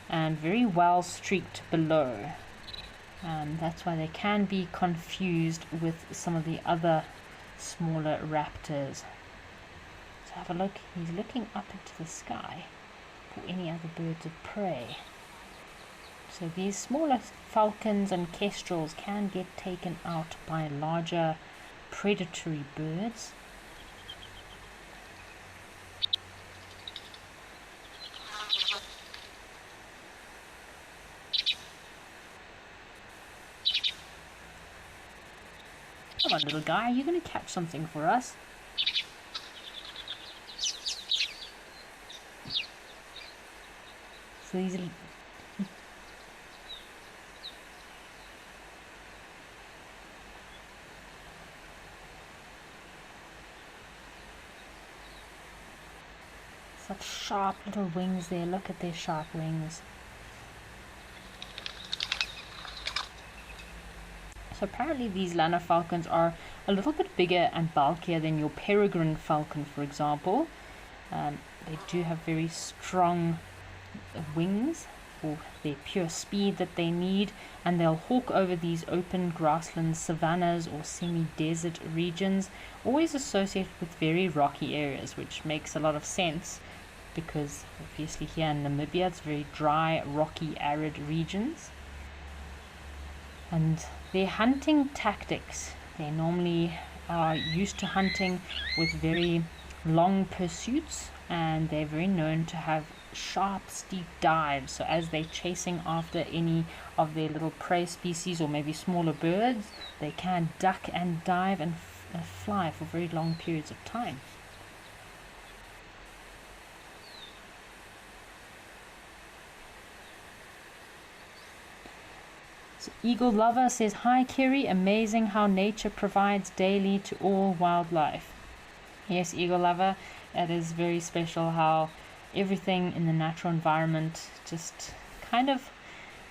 Speaker 1: and very well streaked below. That's why they can be confused with some of the other smaller raptors. So have a look, he's looking up into the sky for any other birds of prey. So these smaller falcons and kestrels can get taken out by larger predatory birds. Come on, little guy, you're going to catch something for us. So these such sharp little wings there. Look at their sharp wings. So apparently these Lanner falcons are a little bit bigger and bulkier than your peregrine falcon, for example. They do have very strong wings for their pure speed that they need, and they'll hawk over these open grasslands, savannas or semi-desert regions, always associated with very rocky areas, which makes a lot of sense because obviously here in Namibia it's very dry, rocky, arid regions. And their hunting tactics, they normally are used to hunting with very long pursuits, and they're very known to have sharp, steep dives. So as they're chasing after any of their little prey species or maybe smaller birds, they can duck and dive and fly for very long periods of time. So Eagle Lover says, hi Kiri, amazing how nature provides daily to all wildlife. Yes, Eagle Lover, it is very special how everything in the natural environment just kind of,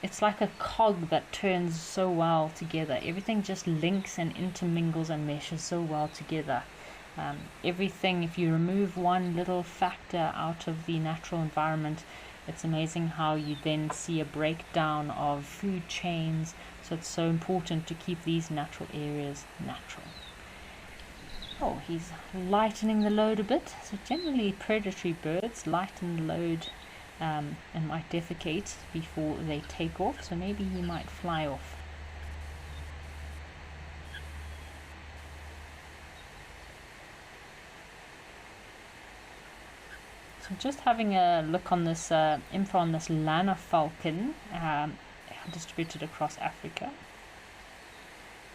Speaker 1: it's like a cog that turns so well together. Everything just links and intermingles and meshes so well together. Everything, if you remove one little factor out of the natural environment, it's amazing how you then see a breakdown of food chains. So it's so important to keep these natural areas natural. Oh, he's lightening the load a bit. So generally predatory birds lighten the load and might defecate before they take off. So maybe he might fly off. So just having a look on this info on this Lanner falcon, distributed across Africa,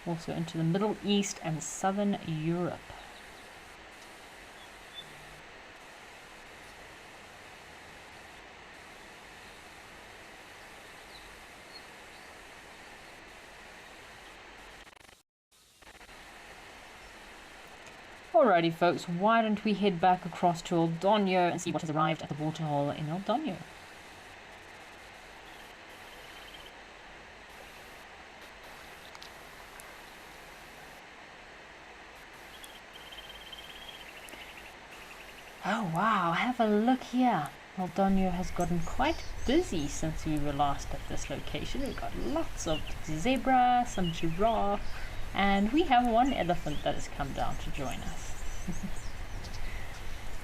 Speaker 1: also into the Middle East and Southern Europe. Alrighty folks, why don't we head back across to Old Donyo and see what has arrived at the waterhole in Old Donyo. Oh wow, have a look here. Maldonado has gotten quite busy since we were last at this location. We've got lots of zebra, some giraffe, and we have one elephant that has come down to join us.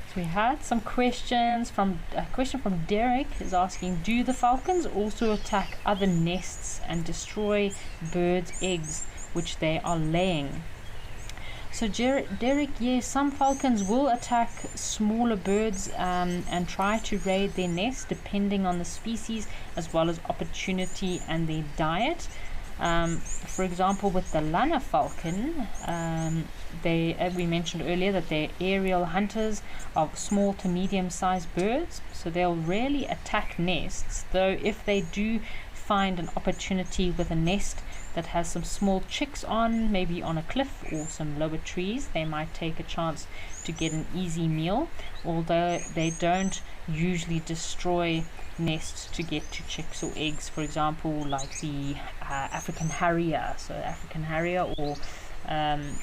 Speaker 1: So we had some questions. A question from Derek is asking, do the falcons also attack other nests and destroy birds' eggs which they are laying? So Derek, yes, some falcons will attack smaller birds and try to raid their nest depending on the species as well as opportunity and their diet. For example, with the Lana falcon, we mentioned earlier that they're aerial hunters of small to medium-sized birds, so they'll rarely attack nests, though if they do find an opportunity with a nest that has some small chicks on, maybe on a cliff or some lower trees, they might take a chance to get an easy meal, although they don't usually destroy nests to get to chicks or eggs, for example, like the African harrier. So African harrier, or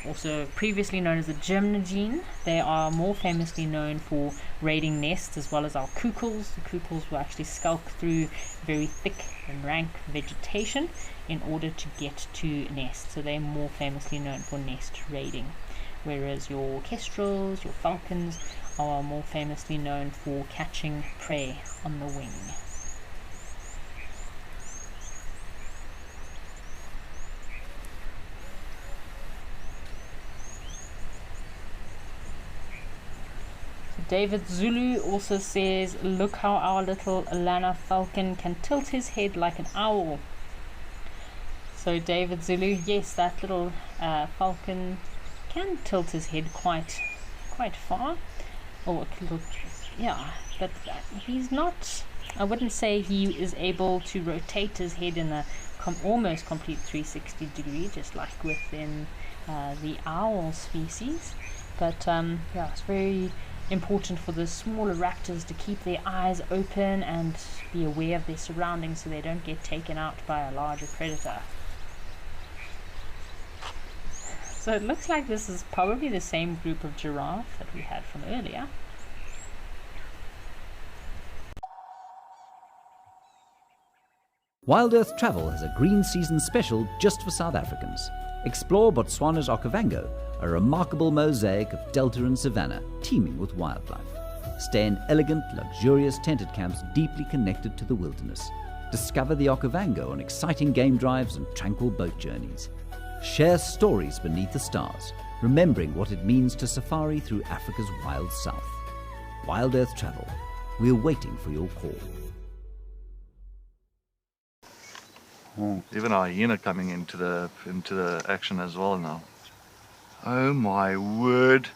Speaker 1: also previously known as the gymnogene, they are more famously known for raiding nests, as well as our kukels. The kukels will actually skulk through very thick and rank vegetation in order to get to nests, so they're more famously known for nest raiding, whereas your kestrels, your falcons, are more famously known for catching prey on the wing. David Zulu also says, look how our little Lana falcon can tilt his head like an owl. So David Zulu, yes, that little falcon can tilt his head quite far, or a little, yeah, but he's not, I wouldn't say he is able to rotate his head in a almost complete 360 degree, just like within the owl species. But yeah, it's very important for the smaller raptors to keep their eyes open and be aware of their surroundings so they don't get taken out by a larger predator. So it looks like this is probably the same group of giraffe that we had from earlier.
Speaker 7: Wild Earth Travel has a green season special just for South Africans. Explore Botswana's Okavango, a remarkable mosaic of delta and savanna teeming with wildlife. Stay in elegant, luxurious tented camps deeply connected to the wilderness. Discover the Okavango on exciting game drives and tranquil boat journeys. Share stories beneath the stars, remembering what it means to safari through Africa's wild south. Wild Earth Travel. We're waiting for your call.
Speaker 6: Even a hyena coming into the action as well now. Oh my word!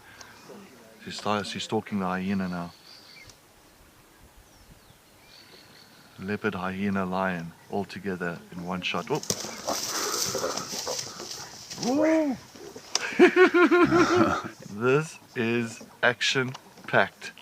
Speaker 6: She's stalking the hyena now. Leopard, hyena, lion, all together in one shot. Oh. This is action-packed.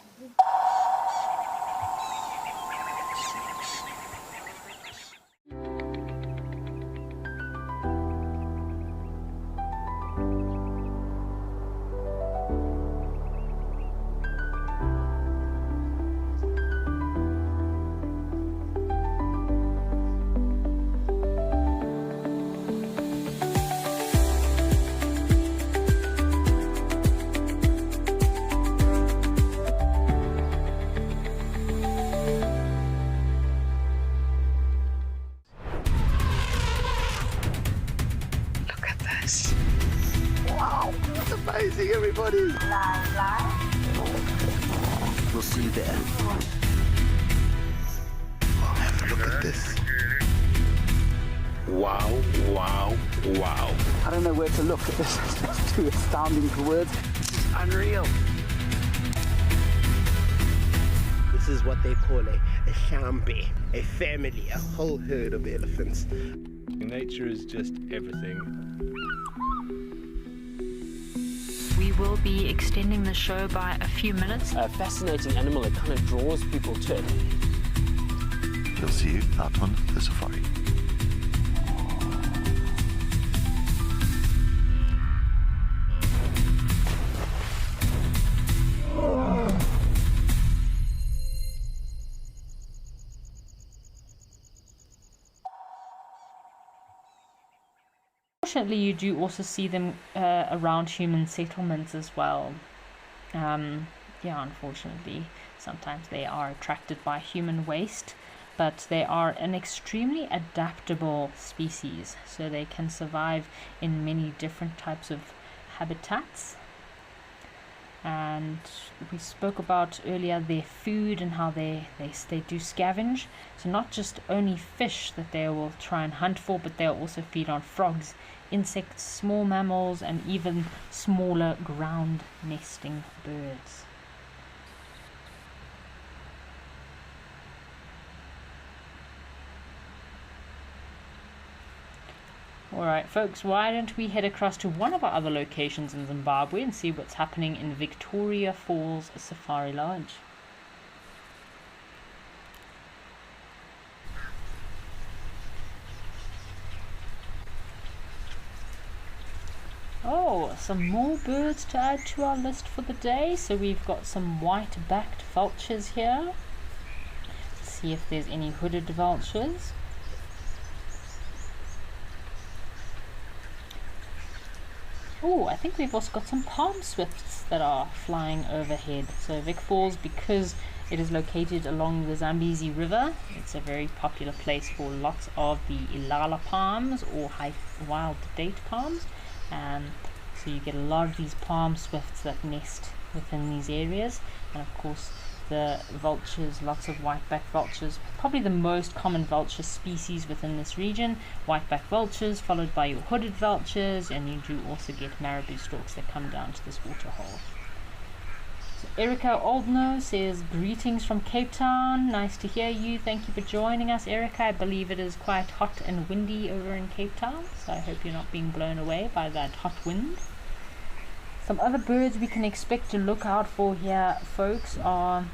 Speaker 6: Amazing, everybody! We'll see you there. Have a look at this.
Speaker 4: Wow, wow, wow.
Speaker 3: I don't know where to look. This is just too astounding for words. Unreal.
Speaker 8: This is what they call a shambi, a family, a whole herd of elephants.
Speaker 4: Nature is just everything.
Speaker 1: We will be extending the show by a few minutes.
Speaker 5: A fascinating animal that kind of draws people to it.
Speaker 6: We'll see you out on the safari.
Speaker 1: unfortunately, you do also see them around human settlements as well. Yeah, unfortunately, sometimes they are attracted by human waste, but they are an extremely adaptable species, so they can survive in many different types of habitats. And we spoke about earlier their food and how they do scavenge. So not just only fish that they will try and hunt for, but they'll also feed on frogs, insects, small mammals, and even smaller ground nesting birds. Alright folks, why don't we head across to one of our other locations in Zimbabwe and see what's happening in Victoria Falls Safari Lodge. Oh, some more birds to add to our list for the day. So we've got some white-backed vultures here. Let's see if there's any hooded vultures. Oh, I think we've also got some palm swifts that are flying overhead. So Vic Falls, because it is located along the Zambezi River, it's a very popular place for lots of the Ilala palms or wild date palms. So you get a lot of these palm swifts that nest within these areas, and of course the vultures, lots of whiteback vultures, probably the most common vulture species within this region. Whiteback vultures followed by your hooded vultures, and you do also get marabou storks that come down to this waterhole. So Erica Oldno says, greetings from Cape Town, nice to hear you, thank you for joining us Erica. I believe it is quite hot and windy over in Cape Town, so I hope you're not being blown away by that hot wind. Some other birds we can expect to look out for here, folks, are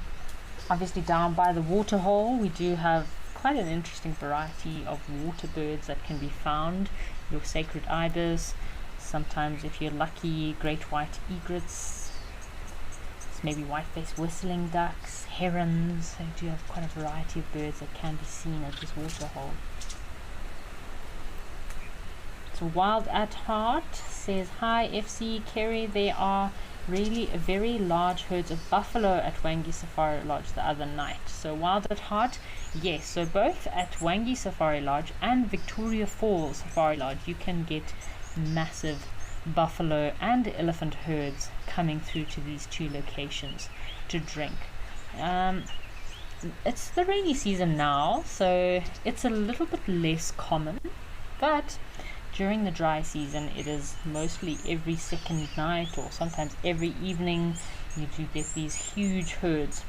Speaker 1: obviously down by the waterhole. We do have quite an interesting variety of water birds that can be found. Your sacred ibis, sometimes if you're lucky, great white egrets, maybe white-faced whistling ducks, herons. So you do have quite a variety of birds that can be seen at this waterhole. So Wild at Heart says, hi FC Kerry, there are really very large herds of buffalo at Wangi Safari Lodge the other night. So Wild at Heart, yes, so both at Wangi Safari Lodge and Victoria Falls Safari Lodge you can get massive buffalo and elephant herds coming through to these two locations to drink. It's the rainy season now, so it's a little bit less common, but during the dry season it is mostly every second night or sometimes every evening you do get these huge herds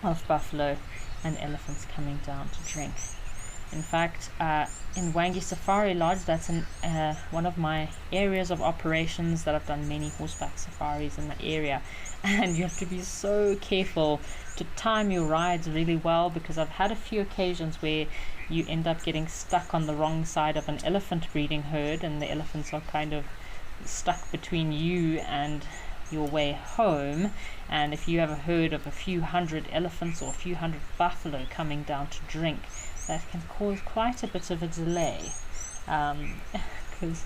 Speaker 1: of buffalo and elephants coming down to drink. In fact, in Wangi Safari Lodge, that's one of my areas of operations that I've done many horseback safaris in the area, and you have to be so careful to time your rides really well, because I've had a few occasions where you end up getting stuck on the wrong side of an elephant breeding herd, and the elephants are kind of stuck between you and your way home. And if you have a herd of a few hundred elephants or a few hundred buffalo coming down to drink, that can cause quite a bit of a delay, because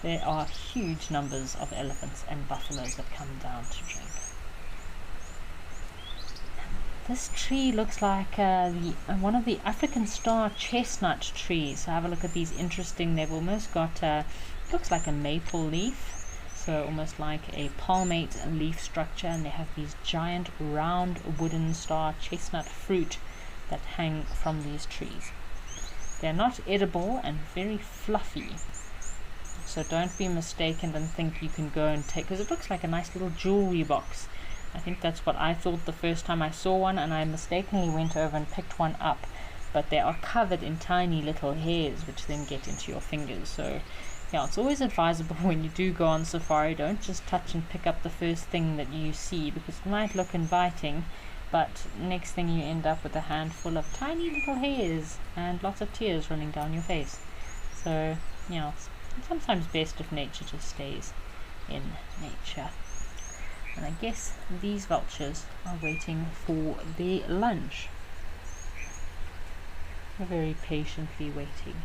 Speaker 1: there are huge numbers of elephants and buffaloes that come down to drink. This tree looks like one of the African star chestnut trees. So have a look at these interesting, they've almost got, looks like a maple leaf, so almost like a palmate leaf structure, and they have these giant round wooden star chestnut fruit that hang from these trees. They're not edible and very fluffy, so don't be mistaken and think you can go and take, because it looks like a nice little jewelry box. I think that's what I thought the first time I saw one, and I mistakenly went over and picked one up, but they are covered in tiny little hairs which then get into your fingers. So yeah, it's always advisable when you do go on safari, don't just touch and pick up the first thing that you see, because it might look inviting, but next thing you end up with a handful of tiny little hairs and lots of tears running down your face. So yeah, it's sometimes best if nature just stays in nature. And I guess these vultures are waiting for their lunch. They're very patiently waiting.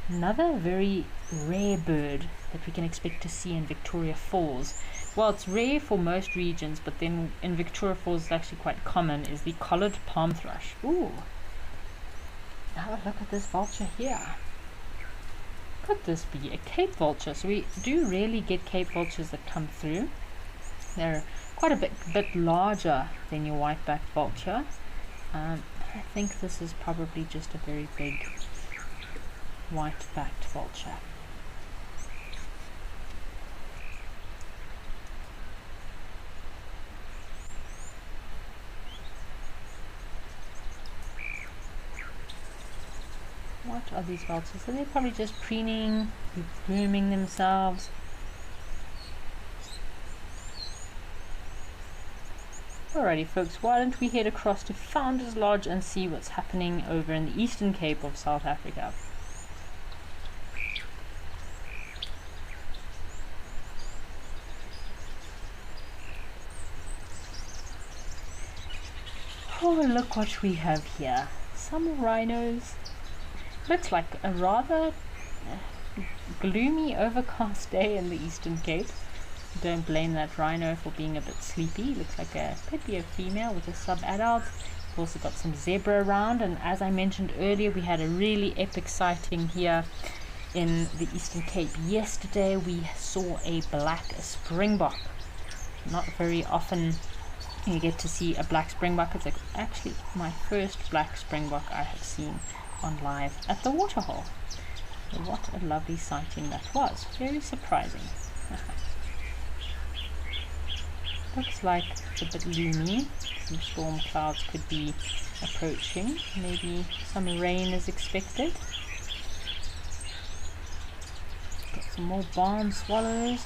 Speaker 1: Another very rare bird that we can expect to see in Victoria Falls. Well, it's rare for most regions, but then in Victoria Falls it's actually quite common, is the collared palm thrush. Ooh! Now look at this vulture here. Could this be a Cape vulture? So we do rarely get Cape vultures that come through. They're quite a bit larger than your white-backed vulture. I think this is probably just a very big white-backed vulture. What are these vultures? So they're probably just preening, grooming themselves. Alrighty folks, why don't we head across to Founders Lodge and see what's happening over in the Eastern Cape of South Africa. Oh, look what we have here. Some rhinos. Looks like a rather gloomy, overcast day in the Eastern Cape. Don't blame that rhino for being a bit sleepy. Looks like could be a female with a sub-adult. We've also got some zebra around, and as I mentioned earlier, we had a really epic sighting here in the Eastern Cape. Yesterday we saw a black springbok. Not very often you get to see a black springbok. It's actually my first black springbok I have seen on live at the waterhole. So what a lovely sighting that was. Very surprising. Looks like it's a bit gloomy. Some storm clouds could be approaching. Maybe some rain is expected. Got some more barn swallows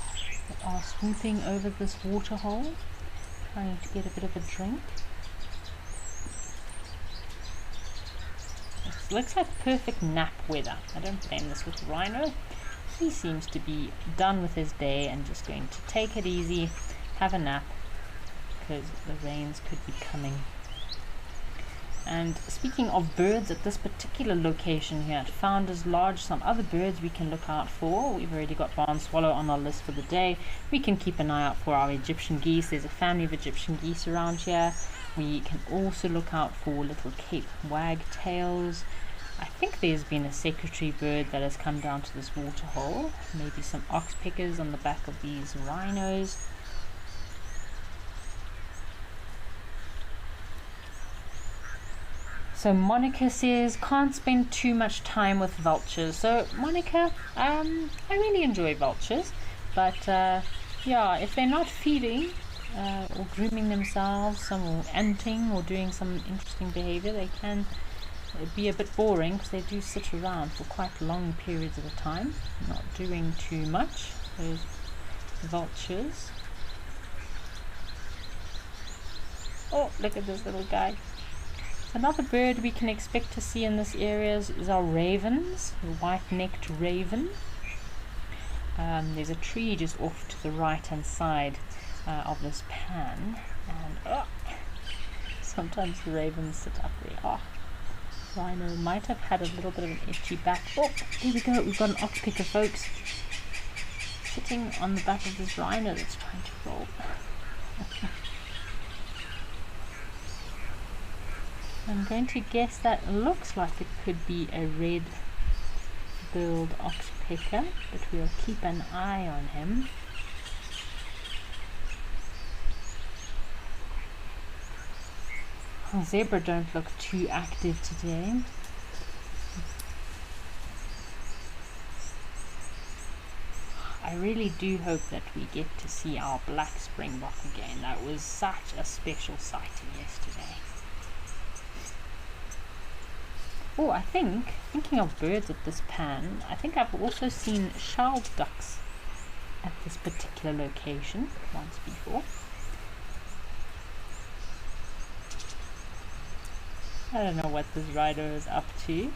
Speaker 1: that are swooping over this waterhole, trying to get a bit of a drink. This looks like perfect nap weather. I don't blame this with Rhino. He seems to be done with his day and just going to take it easy, have a nap, because the rains could be coming. And speaking of birds at this particular location here at Founders Lodge, some other birds we can look out for. We've already got barn swallow on our list for the day. We can keep an eye out for our Egyptian geese. There's a family of Egyptian geese around here. We can also look out for little Cape wagtails. I think there's been a secretary bird that has come down to this waterhole. Maybe some oxpeckers on the back of these rhinos. So Monica says, can't spend too much time with vultures. So Monica, I really enjoy vultures, but yeah, if they're not feeding or grooming themselves, or anting or doing some interesting behavior, they can be a bit boring because they do sit around for quite long periods at a time, not doing too much, those vultures. Oh, look at this little guy. Another bird we can expect to see in this area is our ravens, the white-necked raven. There's a tree just off to the right-hand side of this pan, and sometimes the ravens sit up there. Oh, rhino might have had a little bit of an itchy back. Oh, here we go, we've got an oxpecker, folks, sitting on the back of this rhino that's trying to roll. I'm going to guess that looks like it could be a red-billed oxpecker, but we'll keep an eye on him. Oh, zebra don't look too active today. I really do hope that we get to see our black springbok again. That was such a special sighting yesterday. Oh, I think, thinking of birds at this pan, I think I've also seen shelled ducks at this particular location once before. I don't know what this rhino is up to.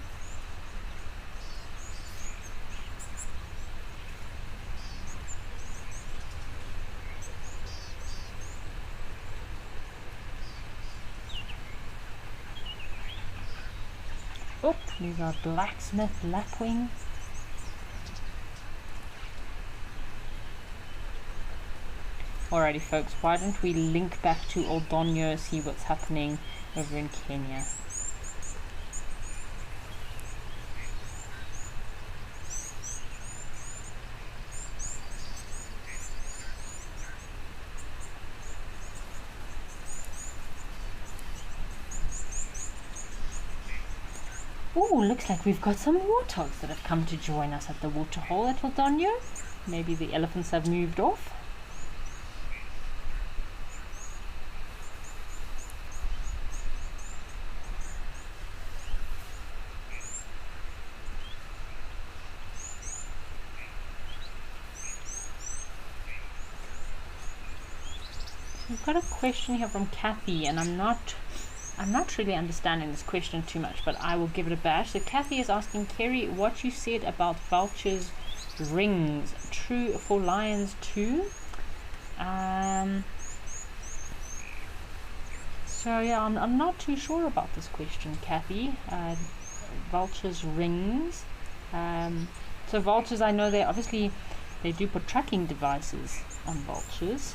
Speaker 1: Oh, these are blacksmith lapwing. Alrighty folks, why don't we link back to Oldonyo, see what's happening over in Kenya. Ooh, looks like we've got some warthogs that have come to join us at the waterhole at Oldonyo. Maybe the elephants have moved off. We've got a question here from Kathy, and I'm not really understanding this question too much, but I will give it a bash. So Kathy is asking, Kerry, what you said about vultures' rings, true for lions too? So yeah, I'm not too sure about this question, Kathy. Vultures' rings. So vultures, I know they do put tracking devices on vultures.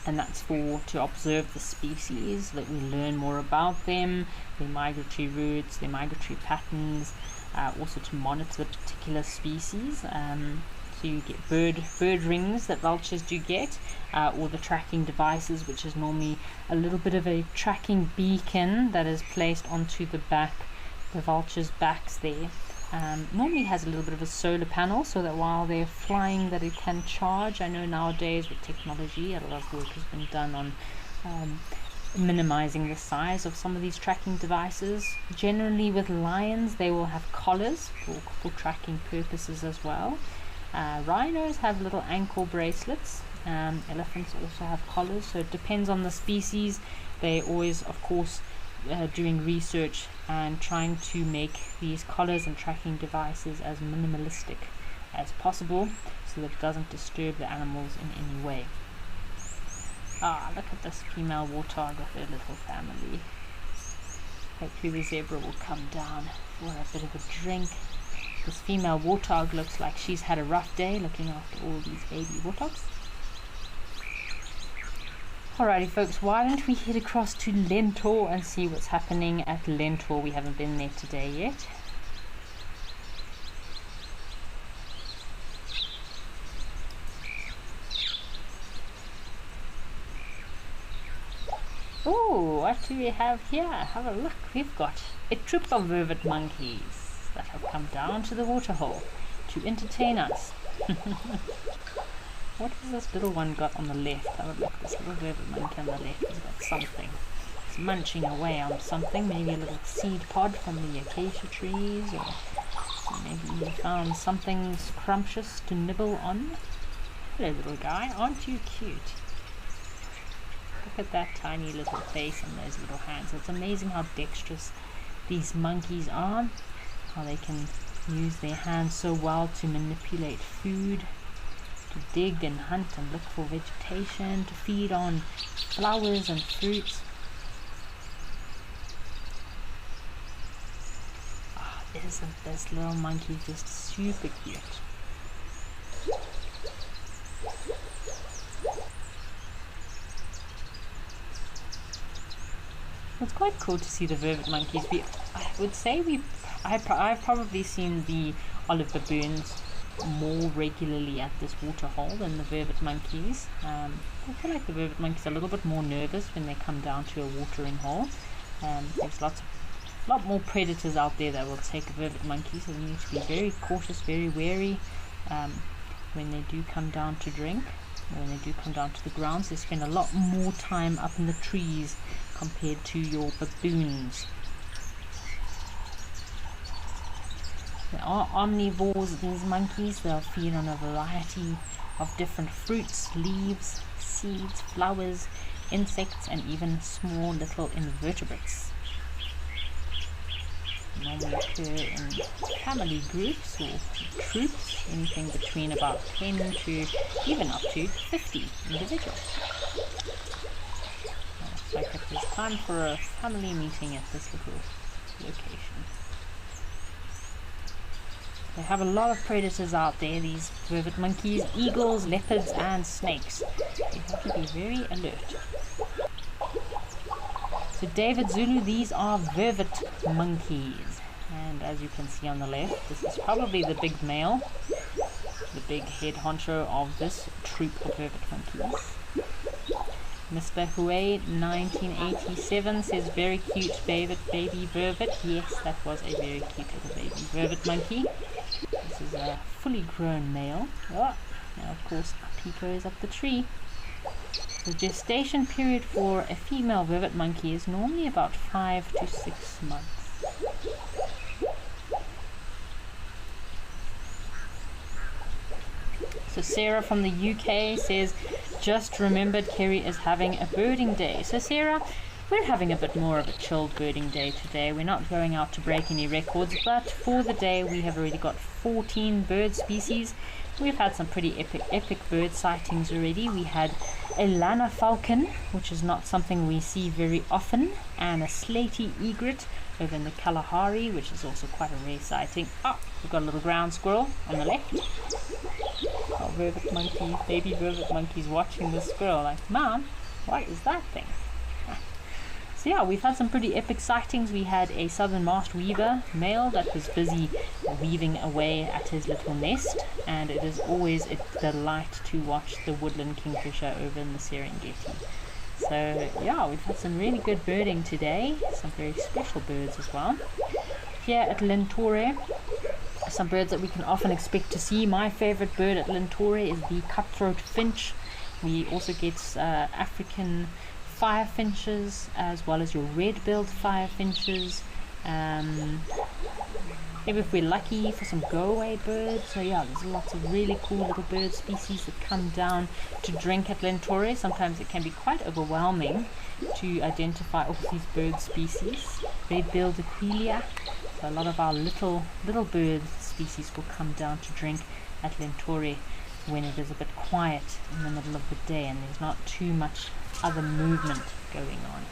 Speaker 1: And that's to observe the species, that we learn more about them, their migratory routes, their migratory patterns, also to monitor the particular species. So you get bird rings that vultures do get, or the tracking devices, which is normally a little bit of a tracking beacon that is placed onto the vulture's backs there. Normally has a little bit of a solar panel, so that while they're flying that it can charge. I know nowadays with technology a lot of work has been done on minimizing the size of some of these tracking devices. Generally with lions they will have collars for tracking purposes as well. Rhinos have little ankle bracelets. Elephants also have collars, so it depends on the species. They always, of course, doing research and trying to make these collars and tracking devices as minimalistic as possible so that it doesn't disturb the animals in any way. Look at this female warthog with her little family. Hopefully the zebra will come down for a bit of a drink. This female warthog looks like she's had a rough day looking after all these baby warthogs. Alrighty folks, why don't we head across to Lentor and see what's happening at Lentor. We haven't been there today yet. Oh, what do we have here? Have a look. We've got a troop of vervet monkeys that have come down to the waterhole to entertain us. What has this little one got on the left? Have a look. This little vervet monkey on the left has got something. It's munching away on something. Maybe a little seed pod from the acacia trees, or maybe he found something scrumptious to nibble on. Hello, little guy. Aren't you cute? Look at that tiny little face and those little hands. It's amazing how dexterous these monkeys are. How they can use their hands so well to manipulate food, to dig and hunt and look for vegetation, to feed on flowers and fruits. Isn't this little monkey just super cute? It's quite cool to see the vervet monkeys. I would say I've probably seen the olive baboons more regularly at this waterhole than the vervet monkeys. I feel like the vervet monkeys are a little bit more nervous when they come down to a watering hole. There's a lot more predators out there that will take a vervet monkey, so they need to be very cautious, very wary when they do come down to drink, or when they do come down to the grounds. They spend a lot more time up in the trees compared to your baboons. They are omnivores, these monkeys. They'll feed on a variety of different fruits, leaves, seeds, flowers, insects, and even small little invertebrates. Normally occur in family groups or troops, anything between about 10 to even up to 50 individuals. Looks like it is time for a family meeting at this little location. They have a lot of predators out there, these vervet monkeys, eagles, leopards and snakes. You have to be very alert. So David Zulu, these are vervet monkeys. And as you can see on the left, this is probably the big male, the big head honcho of this troop of vervet monkeys. Mr. Huey 1987 says very cute baby vervet. Yes, that was a very cute little baby vervet monkey. This is a fully grown male. Oh, now of course he goes up the tree. The gestation period for a female vervet monkey is normally about 5 to 6 months. So Sarah from the UK says, just remembered Kerry is having a birding day. So Sarah, we're having a bit more of a chilled birding day today. We're not going out to break any records, but for the day we have already got 14 bird species. We've had some pretty epic bird sightings already. We had a Lana falcon, which is not something we see very often, and a slaty egret over in the Kalahari, which is also quite a rare sighting. Oh, we've got a little ground squirrel on the left. Oh, vervet monkey, baby vervet monkey's watching the squirrel like, Mom, what is that thing? So yeah, we've had some pretty epic sightings. We had a southern masked weaver male that was busy weaving away at his little nest, and it is always a delight to watch the woodland kingfisher over in the Serengeti. So yeah, we've had some really good birding today, some very special birds as well. Here at Lentore, some birds that we can often expect to see. My favorite bird at Lentore is the cutthroat finch. We also get African firefinches, as well as your red-billed firefinches. Maybe if we're lucky for some go-away birds. So yeah, there's lots of really cool little bird species that come down to drink at Lentore. Sometimes it can be quite overwhelming to identify all these bird species. Red-billed aquilia. So a lot of our little bird species will come down to drink at Lentore when it is a bit quiet in the middle of the day and there's not too much other movement going on.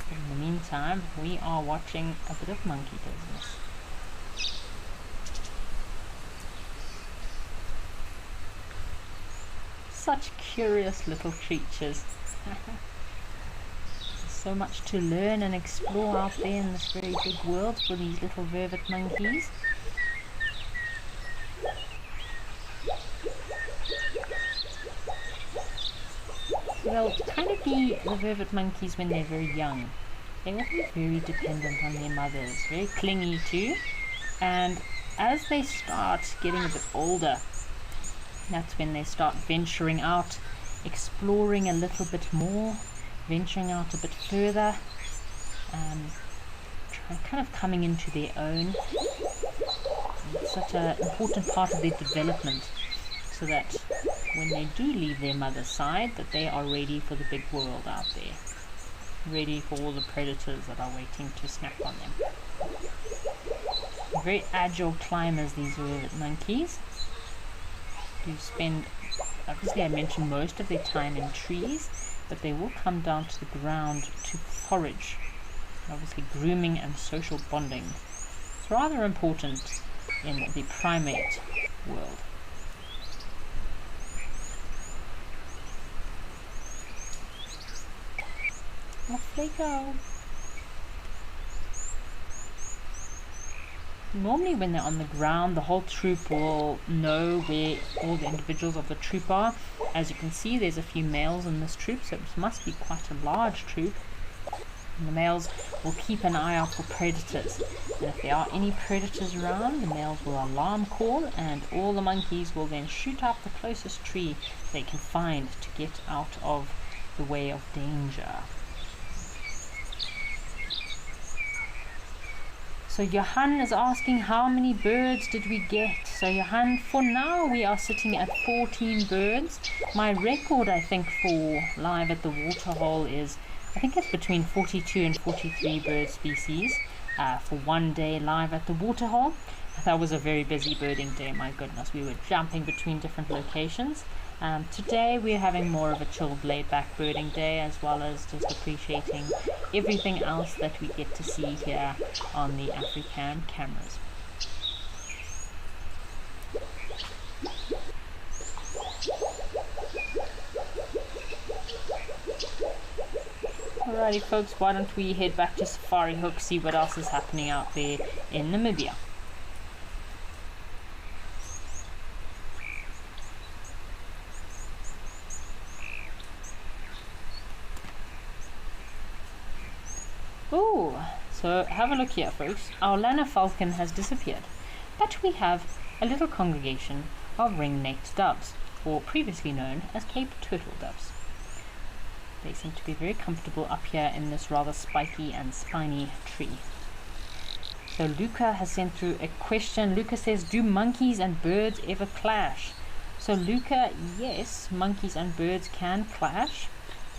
Speaker 1: In the meantime, we are watching a bit of monkey business. Such curious little creatures. There's so much to learn and explore out there in this very big world for these little vervet monkeys. They'll kind of be the vervet monkeys when they're very young. They will be very dependent on their mothers, very clingy too. And as they start getting a bit older, that's when they start venturing out, exploring a little bit more, venturing out a bit further, kind of coming into their own. It's such an important part of their development, so that when they do leave their mother's side, that they are ready for the big world out there, ready for all the predators that are waiting to snap on them. Very agile climbers, these vervet monkeys. Do spend, obviously I mentioned most of their time in trees, but they will come down to the ground to forage. Obviously grooming and social bonding. It's rather important in the primate world. Off they go. Normally when they're on the ground, the whole troop will know where all the individuals of the troop are. As you can see, there's a few males in this troop, so it must be quite a large troop. And the males will keep an eye out for predators. And if there are any predators around, the males will alarm call, and all the monkeys will then shoot up the closest tree they can find to get out of the way of danger. So Johan is asking how many birds did we get. So Johan, for now we are sitting at 14 birds. My record, I think, for live at the waterhole is, I think it's between 42 and 43 bird species for one day live at the waterhole. That was a very busy birding day, my goodness. We were jumping between different locations. Today we're having more of a chilled, laid-back birding day, as well as just appreciating everything else that we get to see here on the African cameras. Alrighty folks, why don't we head back to Safari Hook, see what else is happening out there in Namibia. Ooh, so have a look here folks. Our Lana falcon has disappeared, but we have a little congregation of ring-necked doves, or previously known as Cape turtle doves. They seem to be very comfortable up here in this rather spiky and spiny tree. So Luca has sent through a question. Luca says, do monkeys and birds ever clash? So Luca, yes, monkeys and birds can clash.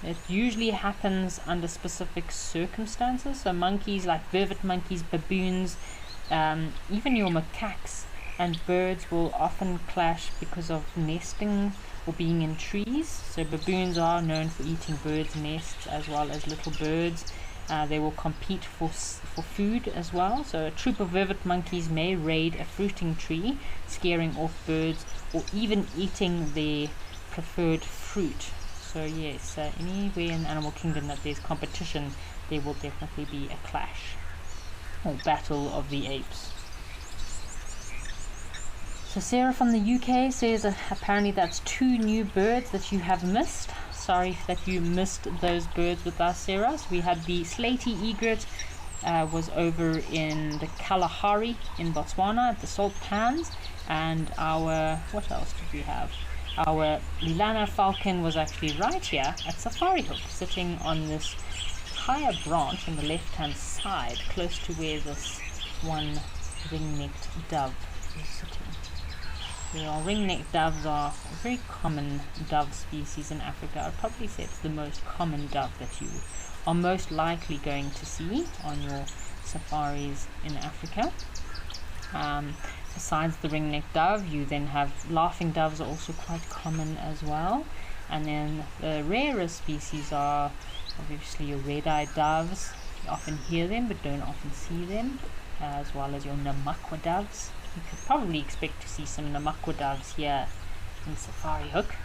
Speaker 1: It usually happens under specific circumstances. So monkeys like vervet monkeys, baboons, even your macaques and birds will often clash because of nesting or being in trees. So baboons are known for eating birds' nests as well as little birds. They will compete for food as well. So a troop of vervet monkeys may raid a fruiting tree, scaring off birds or even eating their preferred fruit. So yes, anywhere in the animal kingdom that there's competition, there will definitely be a clash or battle of the apes. So Sarah from the UK says that apparently that's 2 new birds that you have missed. Sorry that you missed those birds with us, Sarah. So we had the slaty egret, was over in the Kalahari in Botswana at the salt pans, and our, what else did we have? Our Lilana falcon was actually right here at Safari Hook, sitting on this higher branch on the left hand side, close to where this one ring-necked dove is sitting. Our ring-necked doves are a very common dove species in Africa. I'd probably say it's the most common dove that you are most likely going to see on your safaris in Africa. Besides the ring-necked dove, you then have laughing doves are also quite common as well. And then the rarer species are obviously your red-eyed doves. You often hear them but don't often see them, as well as your namakwa doves. You could probably expect to see some namakwa doves here in Safari Hook.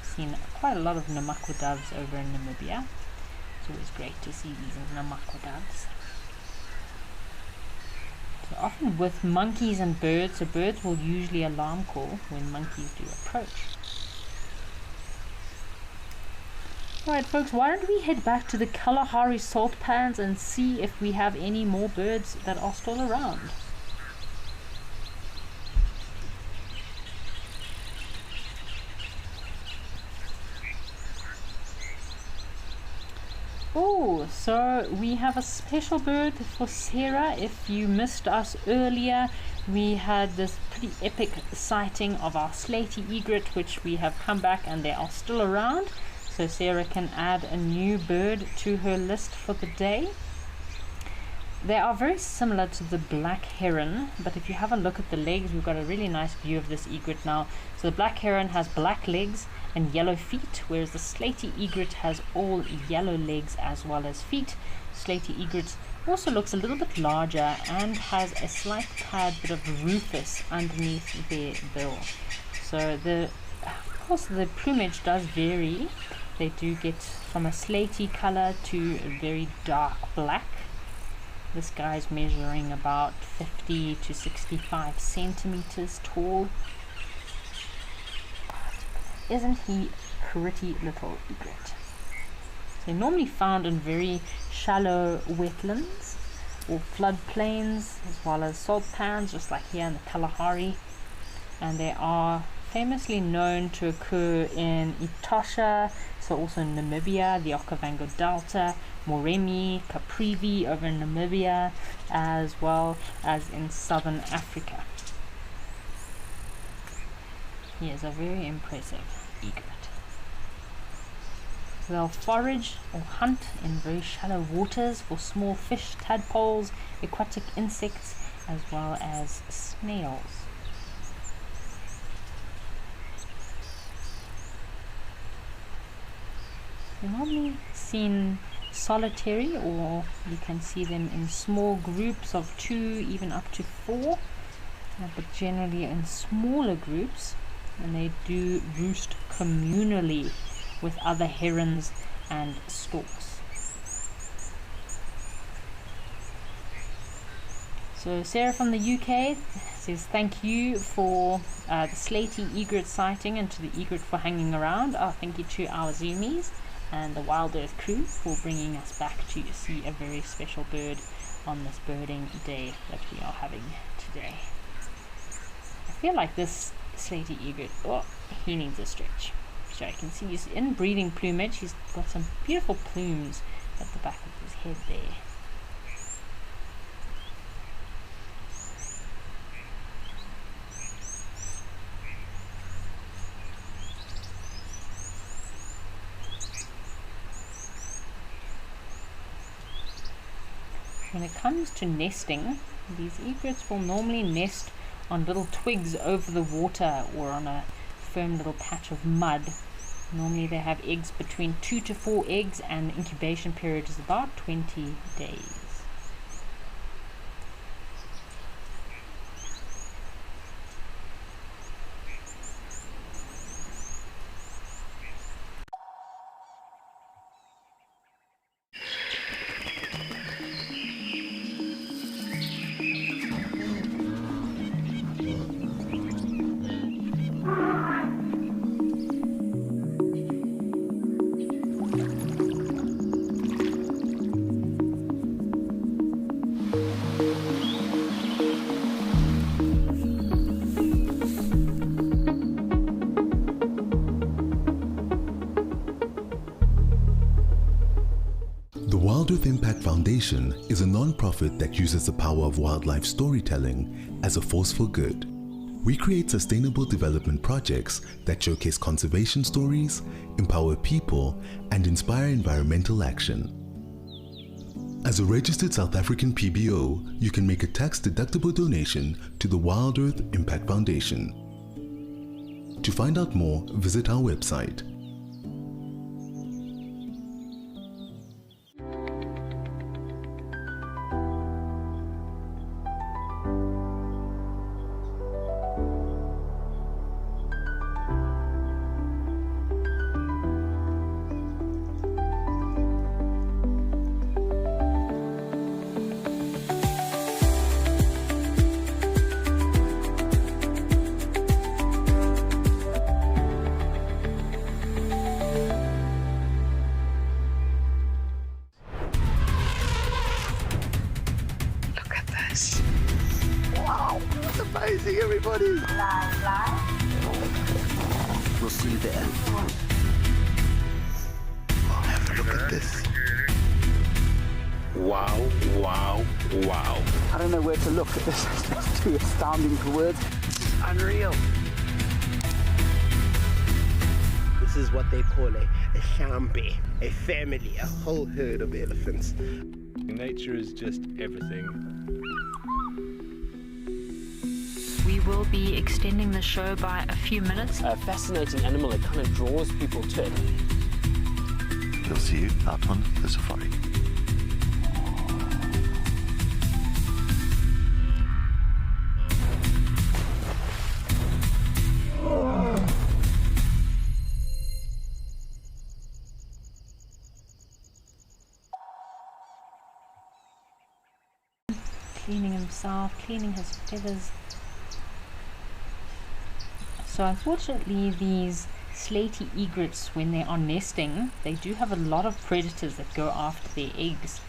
Speaker 1: I've seen quite a lot of namakwa doves over in Namibia. It's always great to see these namakwa doves. So often with monkeys and birds, so birds will usually alarm call when monkeys do approach. Alright folks, why don't we head back to the Kalahari salt pans and see if we have any more birds that are still around. Oh, so we have a special bird for Sarah. If you missed us earlier, we had this pretty epic sighting of our slaty egret, which we have come back and they are still around. So Sarah can add a new bird to her list for the day. They are very similar to the black heron, but if you have a look at the legs, we've got a really nice view of this egret now. So the black heron has black legs and yellow feet, whereas the slaty egret has all yellow legs as well as feet. Slaty egret also looks a little bit larger and has a slight tad bit of rufous underneath their bill. So of course the plumage does vary. They do get from a slaty color to a very dark black. This guy's measuring about 50 to 65 centimeters tall. Isn't he pretty little egret? They're normally found in very shallow wetlands or floodplains, as well as salt pans, just like here in the Kalahari. And they are famously known to occur in Etosha, so also in Namibia, the Okavango Delta, Moremi, Caprivi over in Namibia, as well as in southern Africa. He is a very impressive egret. So they'll forage or hunt in very shallow waters for small fish, tadpoles, aquatic insects, as well as snails. They're normally seen solitary, or you can see them in small groups of 2, even up to 4, but generally in smaller groups, and they do roost communally with other herons and storks. So Sarah from the UK says thank you for the slaty egret sighting and to the egret for hanging around. Thank you to our Zoomies and the Wild Earth crew for bringing us back to see a very special bird on this birding day that we are having today. I feel like this slaty egret, he needs a stretch. So I can see he's in breeding plumage. He's got some beautiful plumes at the back of his head there. When it comes to nesting, these egrets will normally nest on little twigs over the water or on a firm little patch of mud. Normally they have eggs between 2 to 4 eggs, and the incubation period is about 20 days.
Speaker 9: Wild Earth Impact Foundation is a non-profit that uses the power of wildlife storytelling as a force for good. We create sustainable development projects that showcase conservation stories, empower people, and inspire environmental action. As a registered South African PBO, you can make a tax-deductible donation to the Wild Earth Impact Foundation. To find out more, visit our website.
Speaker 3: Wow, that's amazing, everybody. We'll see you there. Oh, have a look at this.
Speaker 4: Wow, wow, wow.
Speaker 3: I don't know where to look. This is too astounding for words.
Speaker 8: Unreal. This is what they call a shambe, a family, a whole herd of elephants.
Speaker 4: Nature is just everything.
Speaker 1: We will be extending the show by a few minutes.
Speaker 5: A fascinating animal that kind of draws people to it.
Speaker 6: We'll see you out on the safari.
Speaker 1: Cleaning himself, cleaning his feathers. So unfortunately these slaty egrets, when they are nesting, they do have a lot of predators that go after their eggs,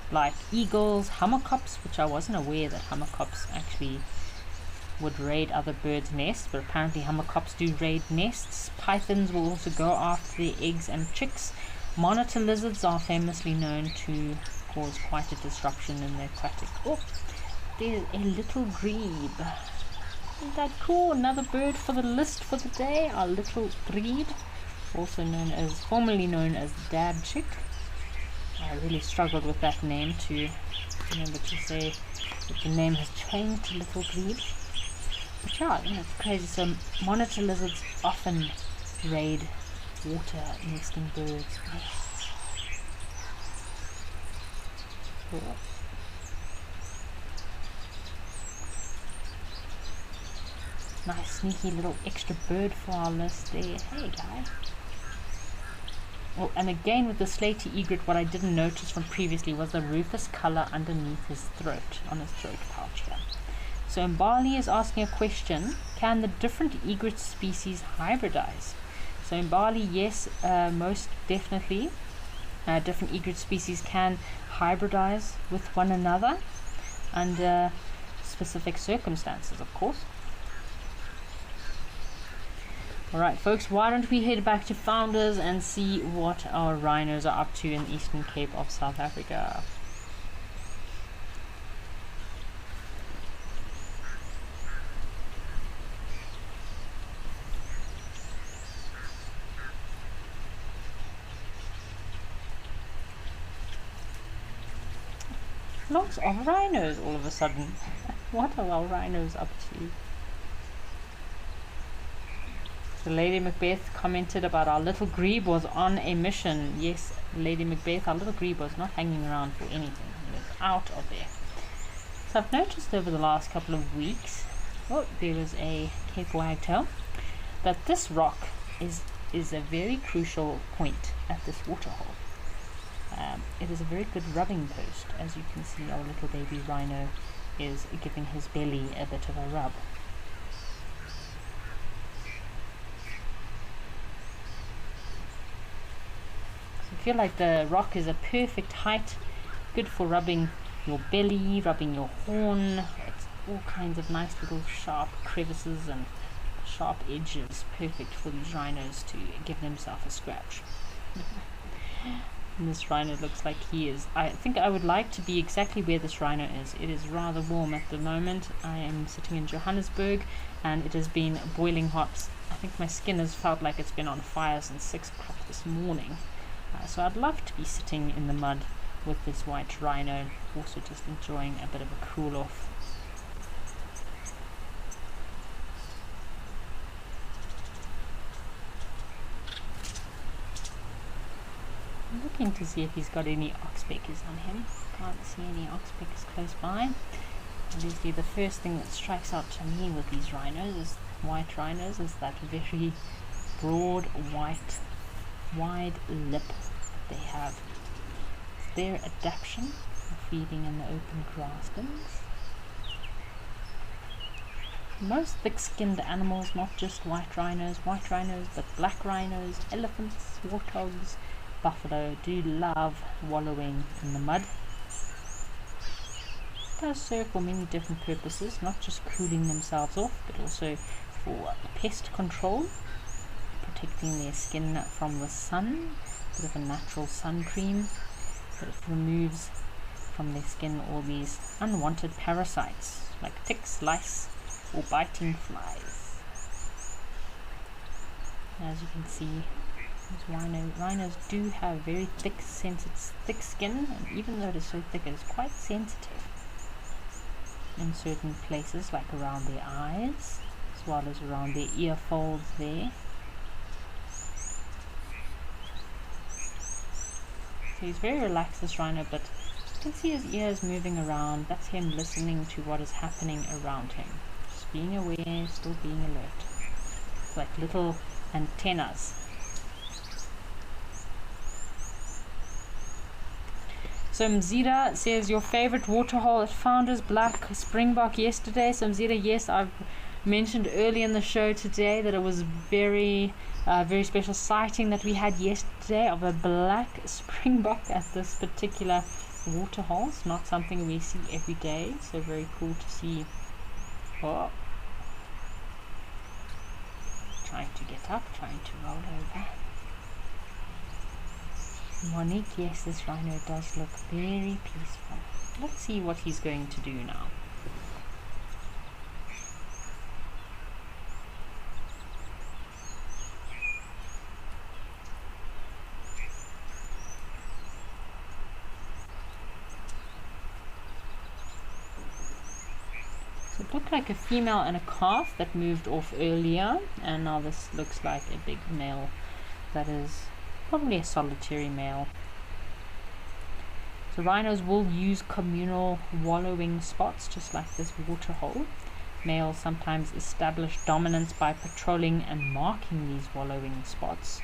Speaker 1: like eagles, hammerkops, which I wasn't aware that hammerkops actually would raid other birds' nests, but apparently hammerkops do raid nests. Pythons will also go after their eggs and chicks. Monitor lizards are famously known to cause quite a disruption in the aquatic. Oh, there's a little grebe. Isn't that cool? Another bird for the list for the day. Our little grebe, also known as, formerly known as dad chick. I really struggled with that name to remember to say that the name has changed to little grebe. But yeah, it's crazy. So monitor lizards often raid water nesting birds. Cool. Nice sneaky little extra bird for our list there. Hey guys. Oh, and again with the slaty egret, what I didn't notice from previously was the rufous color underneath his throat, on his throat pouch here. So Mbali is asking a question: can the different egret species hybridize? So Mbali, yes, most definitely. Different egret species can hybridize with one another under specific circumstances, of course. Alright folks, why don't we head back to Founders and see what our rhinos are up to in the Eastern Cape of South Africa. Lots of rhinos all of a sudden. What are our rhinos up to? So Lady Macbeth commented about our little grebe was on a mission. Yes, Lady Macbeth, our little grebe was not hanging around for anything. It was out of there. So I've noticed over the last couple of weeks, oh, there was a Cape wagtail, that this rock is a very crucial point at this waterhole. It is a very good rubbing post. As you can see, our little baby rhino is giving his belly a bit of a rub. So I feel like the rock is a perfect height, good for rubbing your belly, rubbing your horn. It's all kinds of nice little sharp crevices and sharp edges, perfect for these rhinos to give themselves a scratch. And this rhino looks like he is. I think I would like to be exactly where this rhino is. It is rather warm at the moment. I am sitting in Johannesburg and it has been boiling hot. I think my skin has felt like it's been on fire since 6 o'clock this morning. So I'd love to be sitting in the mud with this white rhino, also just enjoying a bit of a cool off. I'm looking to see if he's got any oxpeckers on him. Can't see any oxpeckers close by. Obviously the first thing that strikes out to me with these rhinos, white rhinos, is that very broad white wide lip that they have. It's their adaptation of feeding in the open grasslands. Most thick-skinned animals, not just white rhinos, but black rhinos, elephants, warthogs, buffalo, do love wallowing in the mud. It does serve for many different purposes, not just cooling themselves off, but also for pest control, protecting their skin from the sun, a bit of a natural sun cream that removes from their skin all these unwanted parasites like ticks, lice, or biting flies. As you can see, these rhinos do have very thick skin, and even though it is so thick, it is quite sensitive in certain places, like around their eyes, as well as around their ear folds there. So he's very relaxed, this rhino, but you can see his ears moving around. That's him listening to what is happening around him. Just being aware, still being alert. It's like little antennas. So Mzida says, your favorite waterhole at Founders, black springbok yesterday. So Mzida, yes, I've mentioned early in the show today that it was very special sighting that we had yesterday of a black springbok at this particular waterhole. It's not something we see every day, so very cool to see. Oh, trying to get up, trying to roll over. Monique, yes, this rhino does look very peaceful. Let's see what he's going to do now. So it looked like a female and a calf that moved off earlier, and now this looks like a big male that is probably a solitary male. So rhinos will use communal wallowing spots, just like this waterhole. Males sometimes establish dominance by patrolling and marking these wallowing spots.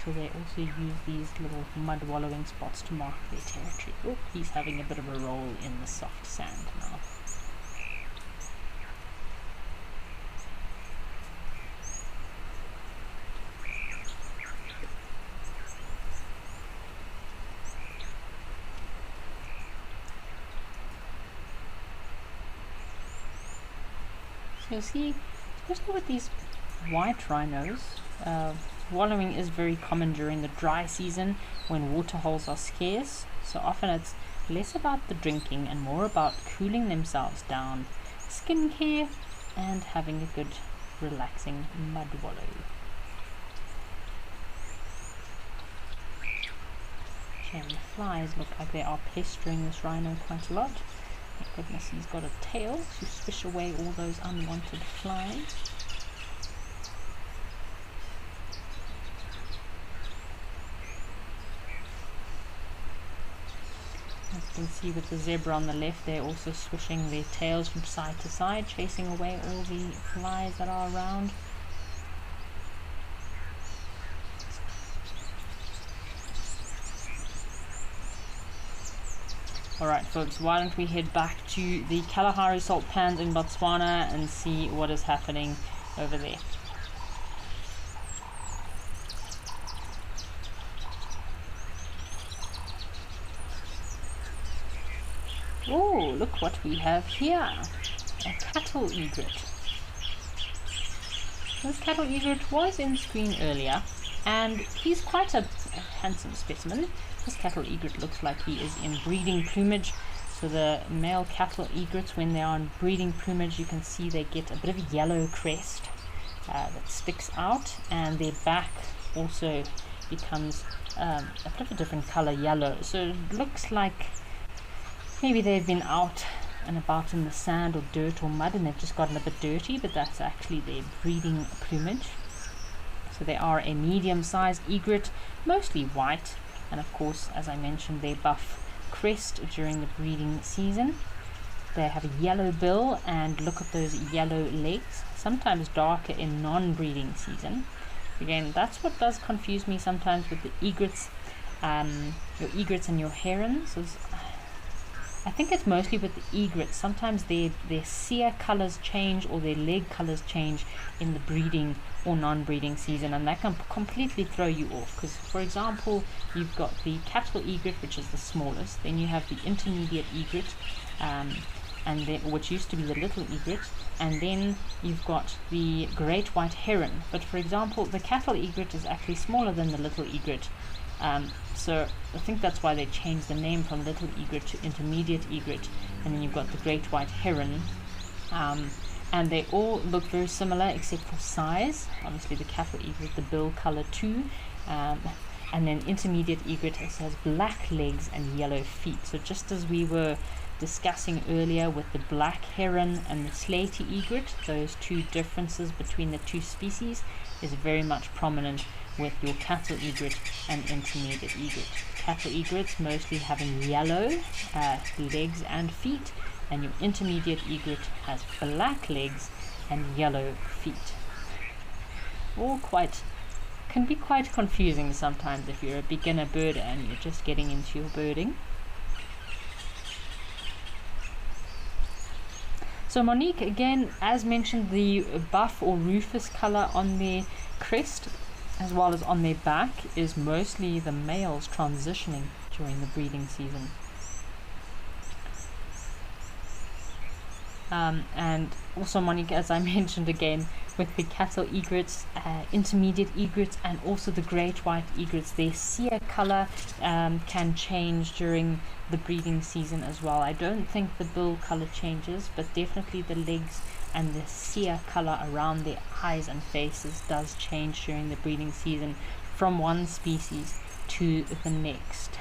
Speaker 1: So they also use these little mud wallowing spots to mark their territory. Oh, he's having a bit of a roll in the soft sand now. So see, especially with these white rhinos, wallowing is very common during the dry season when water holes are scarce. So often it's less about the drinking and more about cooling themselves down, skincare, and having a good relaxing mud wallow. And the flies look like they are pestering this rhino quite a lot. Thank goodness he's got a tail to swish away all those unwanted flies. As you can see with the zebra on the left, they're also swishing their tails from side to side, chasing away all the flies that are around. Alright folks, why don't we head back to the Kalahari salt pans in Botswana and see what is happening over there. Oh, look what we have here. A cattle egret. This cattle egret was in screen earlier, and he's quite a handsome specimen. This cattle egret looks like he is in breeding plumage. So the male cattle egrets, when they are in breeding plumage, you can see they get a bit of a yellow crest that sticks out, and their back also becomes a bit of a different color, yellow. So it looks like maybe they've been out and about in the sand or dirt or mud and they've just gotten a bit dirty, but that's actually their breeding plumage. So they are a medium-sized egret, mostly white, and of course, as I mentioned, they buff crest during the breeding season. They have a yellow bill, and look at those yellow legs, sometimes darker in non-breeding season. Again, that's what does confuse me sometimes with the egrets, your egrets and your herons. I think it's mostly with the egrets. Sometimes their cere colors change or their leg colors change in the breeding or non-breeding season, and that can completely throw you off. Because, for example, you've got the cattle egret, which is the smallest. Then you have the intermediate egret, and then, which used to be the little egret, and then you've got the great white heron. But for example, the cattle egret is actually smaller than the little egret. So I think that's why they changed the name from little egret to intermediate egret. And then you've got the great white heron, and they all look very similar except for size. Obviously the cattle egret, the bill color too, and then intermediate egret has black legs and yellow feet. So just as we were discussing earlier with the black heron and the slaty egret, those two differences between the two species is very much prominent with your cattle egret and intermediate egret. Cattle egrets mostly having yellow legs and feet, and your intermediate egret has black legs and yellow feet. All can be quite confusing sometimes if you're a beginner birder and you're just getting into your birding. So Monique, again, as mentioned, the buff or rufous color on their crest as well as on their back is mostly the males transitioning during the breeding season. And also, Monique, as I mentioned again, with the cattle egrets, intermediate egrets, and also the great white egrets, their cere color can change during the breeding season as well. I don't think the bill color changes, but definitely the legs and the cere color around their eyes and faces does change during the breeding season from one species to the next.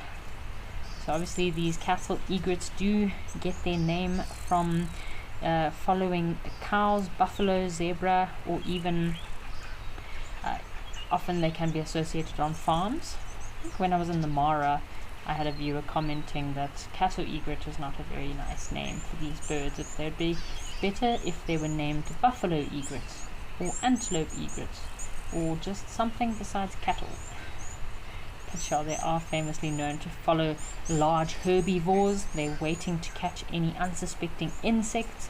Speaker 1: So obviously these cattle egrets do get their name from following cows, buffalo, zebra, or even often they can be associated on farms. I think when I was in the Mara, I had a viewer commenting that cattle egret is not a very nice name for these birds. If they'd be better if they were named buffalo egrets or antelope egrets or just something besides cattle. Sure, they are famously known to follow large herbivores. They're waiting to catch any unsuspecting insects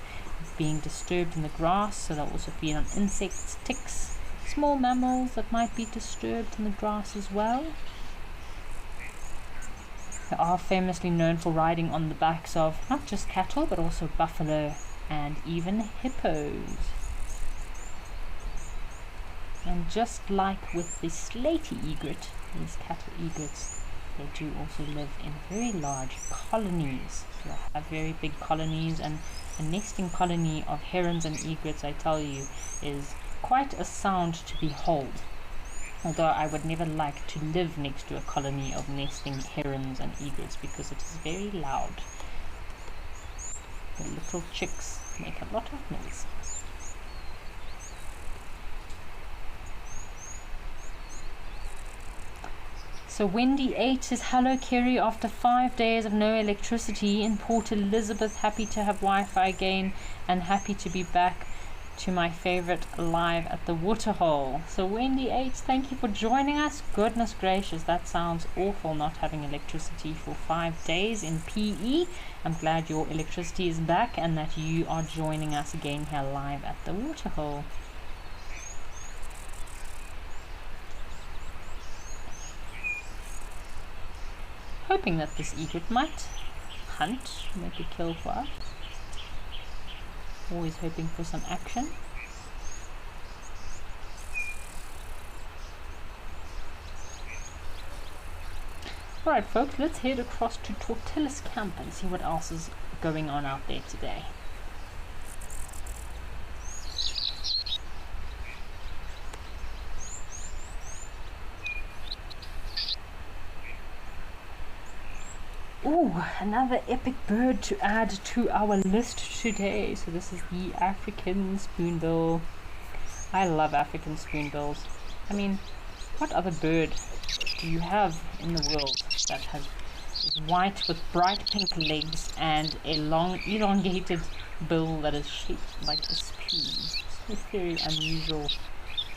Speaker 1: being disturbed in the grass, so they'll also feed on insects, ticks, small mammals that might be disturbed in the grass as well. They are famously known for riding on the backs of not just cattle but also buffalo and even hippos. And just like with the slaty egret, these cattle egrets, they do also live in very large colonies. So they have very big colonies, and a nesting colony of herons and egrets, I tell you, is quite a sound to behold. Although I would never like to live next to a colony of nesting herons and egrets because it is very loud. The little chicks make a lot of noise. So Wendy 8 says, hello Kerry, after 5 days of no electricity in Port Elizabeth, happy to have Wi-Fi again and happy to be back to my favorite live at the waterhole. So Wendy 8, thank you for joining us. Goodness gracious, that sounds awful, not having electricity for 5 days in PE. I'm glad your electricity is back and that you are joining us again here live at the waterhole. Hoping that this egret might hunt, make a kill for us. Always hoping for some action. Alright folks, let's head across to Tortillas Camp and see what else is going on out there today. Ooh, another epic bird to add to our list today. So this is the African spoonbill. I love African spoonbills. I mean, what other bird do you have in the world that is white with bright pink legs and a long elongated bill that is shaped like a spoon? It's a very unusual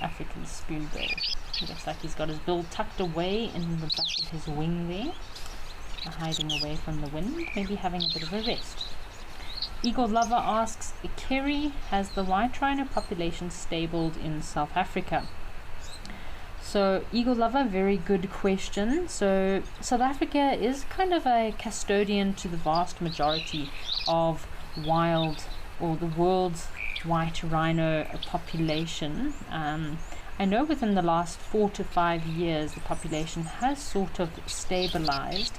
Speaker 1: African spoonbill. It looks like he's got his bill tucked away in the back of his wing there, hiding away from the wind, maybe having a bit of a rest. Eagle Lover asks, Kerry, has the white rhino population stabled in South Africa? So Eagle Lover, very good question. So South Africa is kind of a custodian to the vast majority of wild, or the world's white rhino population. I know within the last 4 to 5 years the population has sort of stabilized.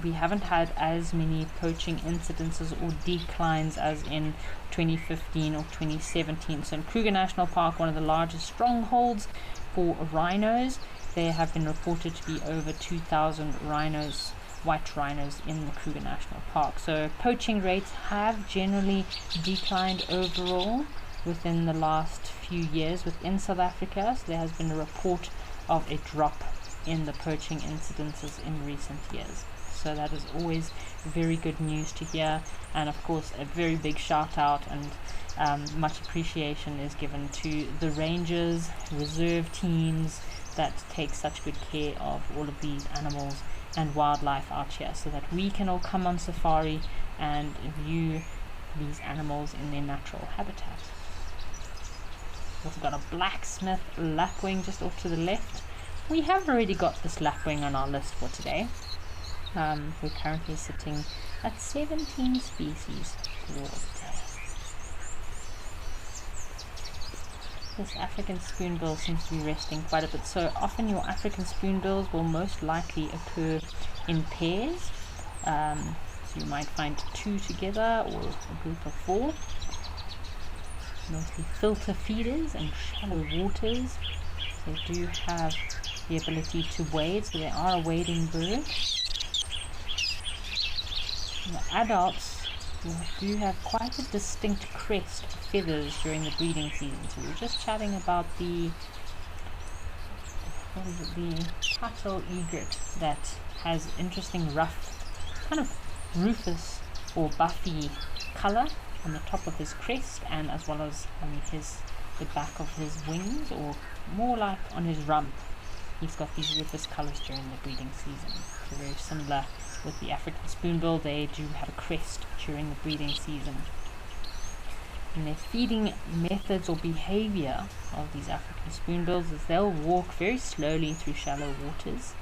Speaker 1: We haven't had as many poaching incidences or declines as in 2015 or 2017. So in Kruger National Park, one of the largest strongholds for rhinos, there have been reported to be over 2,000 rhinos, white rhinos in the Kruger National Park. So poaching rates have generally declined overall within the last few years within South Africa. So there has been a report of a drop in the poaching incidences in recent years. So that is always very good news to hear, and of course a very big shout out and much appreciation is given to the rangers, reserve teams that take such good care of all of these animals and wildlife out here, so that we can all come on safari and view these animals in their natural habitat. We've got a blacksmith lapwing just off to the left. We have already got this lapwing on our list for today. We're currently sitting at 17 species for today. This African spoonbill seems to be resting quite a bit. So often your African spoonbills will most likely occur in pairs. So you might find 2 together or a group of 4. Mostly filter feeders and shallow waters. They do have the ability to wade, so they are a wading bird. And the adults do have quite a distinct crest of feathers during the breeding season. So we were just chatting about the cattle egret that has interesting rough, kind of rufous or buffy colour on the top of his crest, and as well as on the back of his wings, or more like on his rump. he's got these rufous colours during the breeding season. So very similar with the African spoonbill, they do have a crest during the breeding season. And their feeding methods or behavior of these African spoonbills is they'll walk very slowly through shallow waters.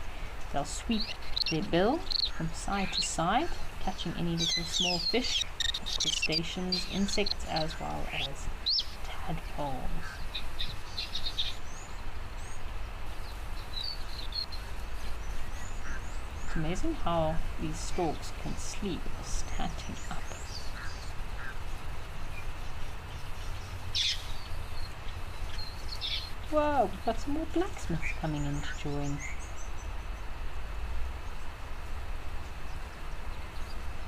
Speaker 1: They'll sweep their bill from side to side, catching any little small fish, crustaceans, insects, as well as tadpoles. It's amazing how these storks can sleep standing up. Whoa, we've got some more blacksmiths coming in to join.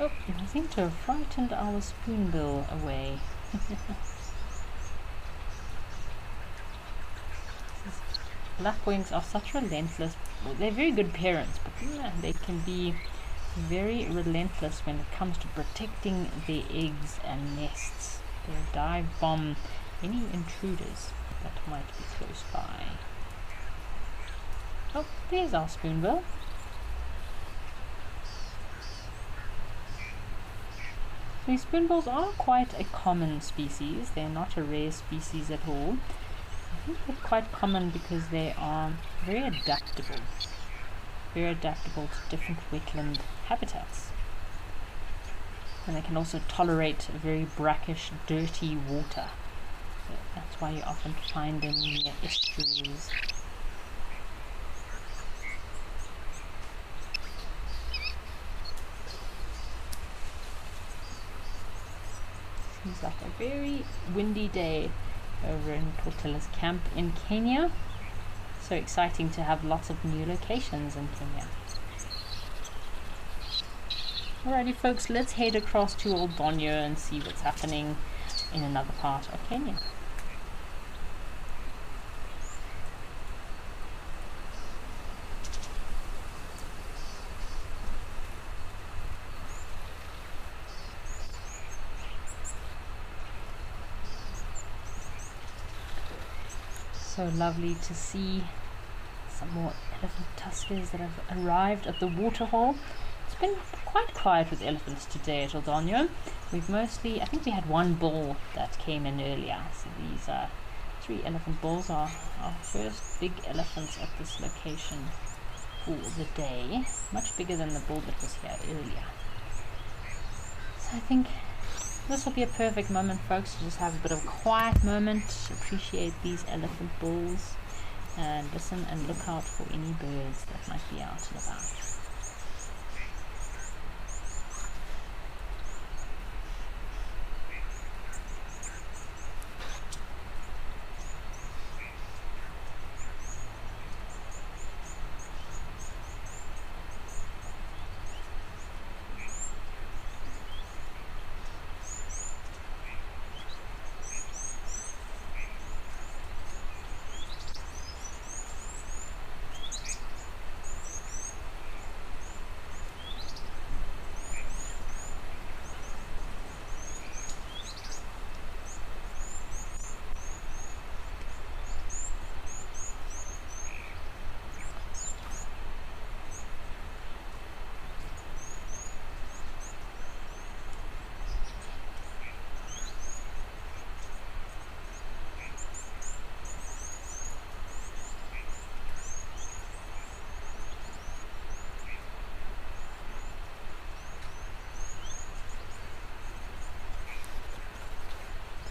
Speaker 1: Oh, I seem to have frightened our spoonbill away. Lapwings are such relentless. Well, they're very good parents, but they can be very relentless when it comes to protecting their eggs and nests. They'll dive bomb any intruders that might be close by. Oh, there's our spoonbill. These spoonbills are quite a common species. They're not a rare species at all. I think they're quite common because they are very adaptable to different wetland habitats. And they can also tolerate very brackish, dirty water. So that's why you often find them near estuaries. Seems like a very windy day over in Tortilla's camp in Kenya. So exciting to have lots of new locations in Kenya. Alrighty folks, let's head across to Old Donyo and see what's happening in another part of Kenya. So lovely to see some more elephant tuskers that have arrived at the waterhole. It's been quite quiet with elephants today at Old Donyo. We've mostly, I think we had one bull that came in earlier. So these 3 elephant bulls are our first big elephants at this location for the day. Much bigger than the bull that was here earlier. So I think this will be a perfect moment, folks, to just have a bit of a quiet moment, appreciate these elephant bulls, and listen and look out for any birds that might be out and about.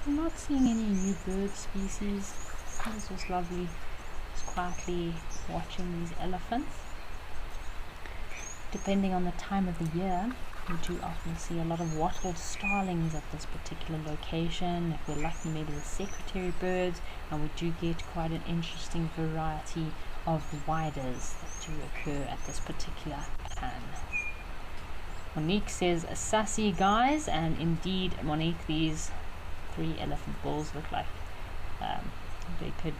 Speaker 1: I'm not seeing any new bird species. It's just lovely just quietly watching these elephants. Depending on the time of the year, we do often see a lot of wattled starlings at this particular location. If we're lucky, maybe the secretary birds, and we do get quite an interesting variety of widers that do occur at this particular pan. Monique says, sassy guys, and indeed, Monique, these 3 elephant bulls look like they could,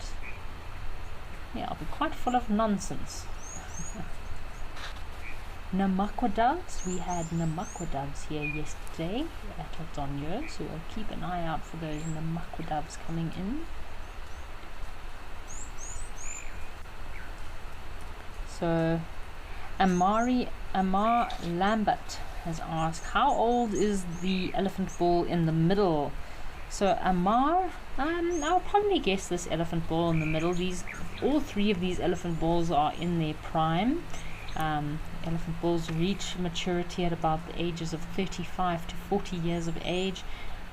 Speaker 1: yeah, be quite full of nonsense. Namakwa doves, we had Namakwa doves here yesterday at Old Donyo, so we'll keep an eye out for those Namakwa doves coming in. So Amar Lambert has asked, how old is the elephant bull in the middle? So Amar, I'll probably guess this elephant bull in the middle. All three of these elephant bulls are in their prime. Elephant bulls reach maturity at about the ages of 35 to 40 years of age.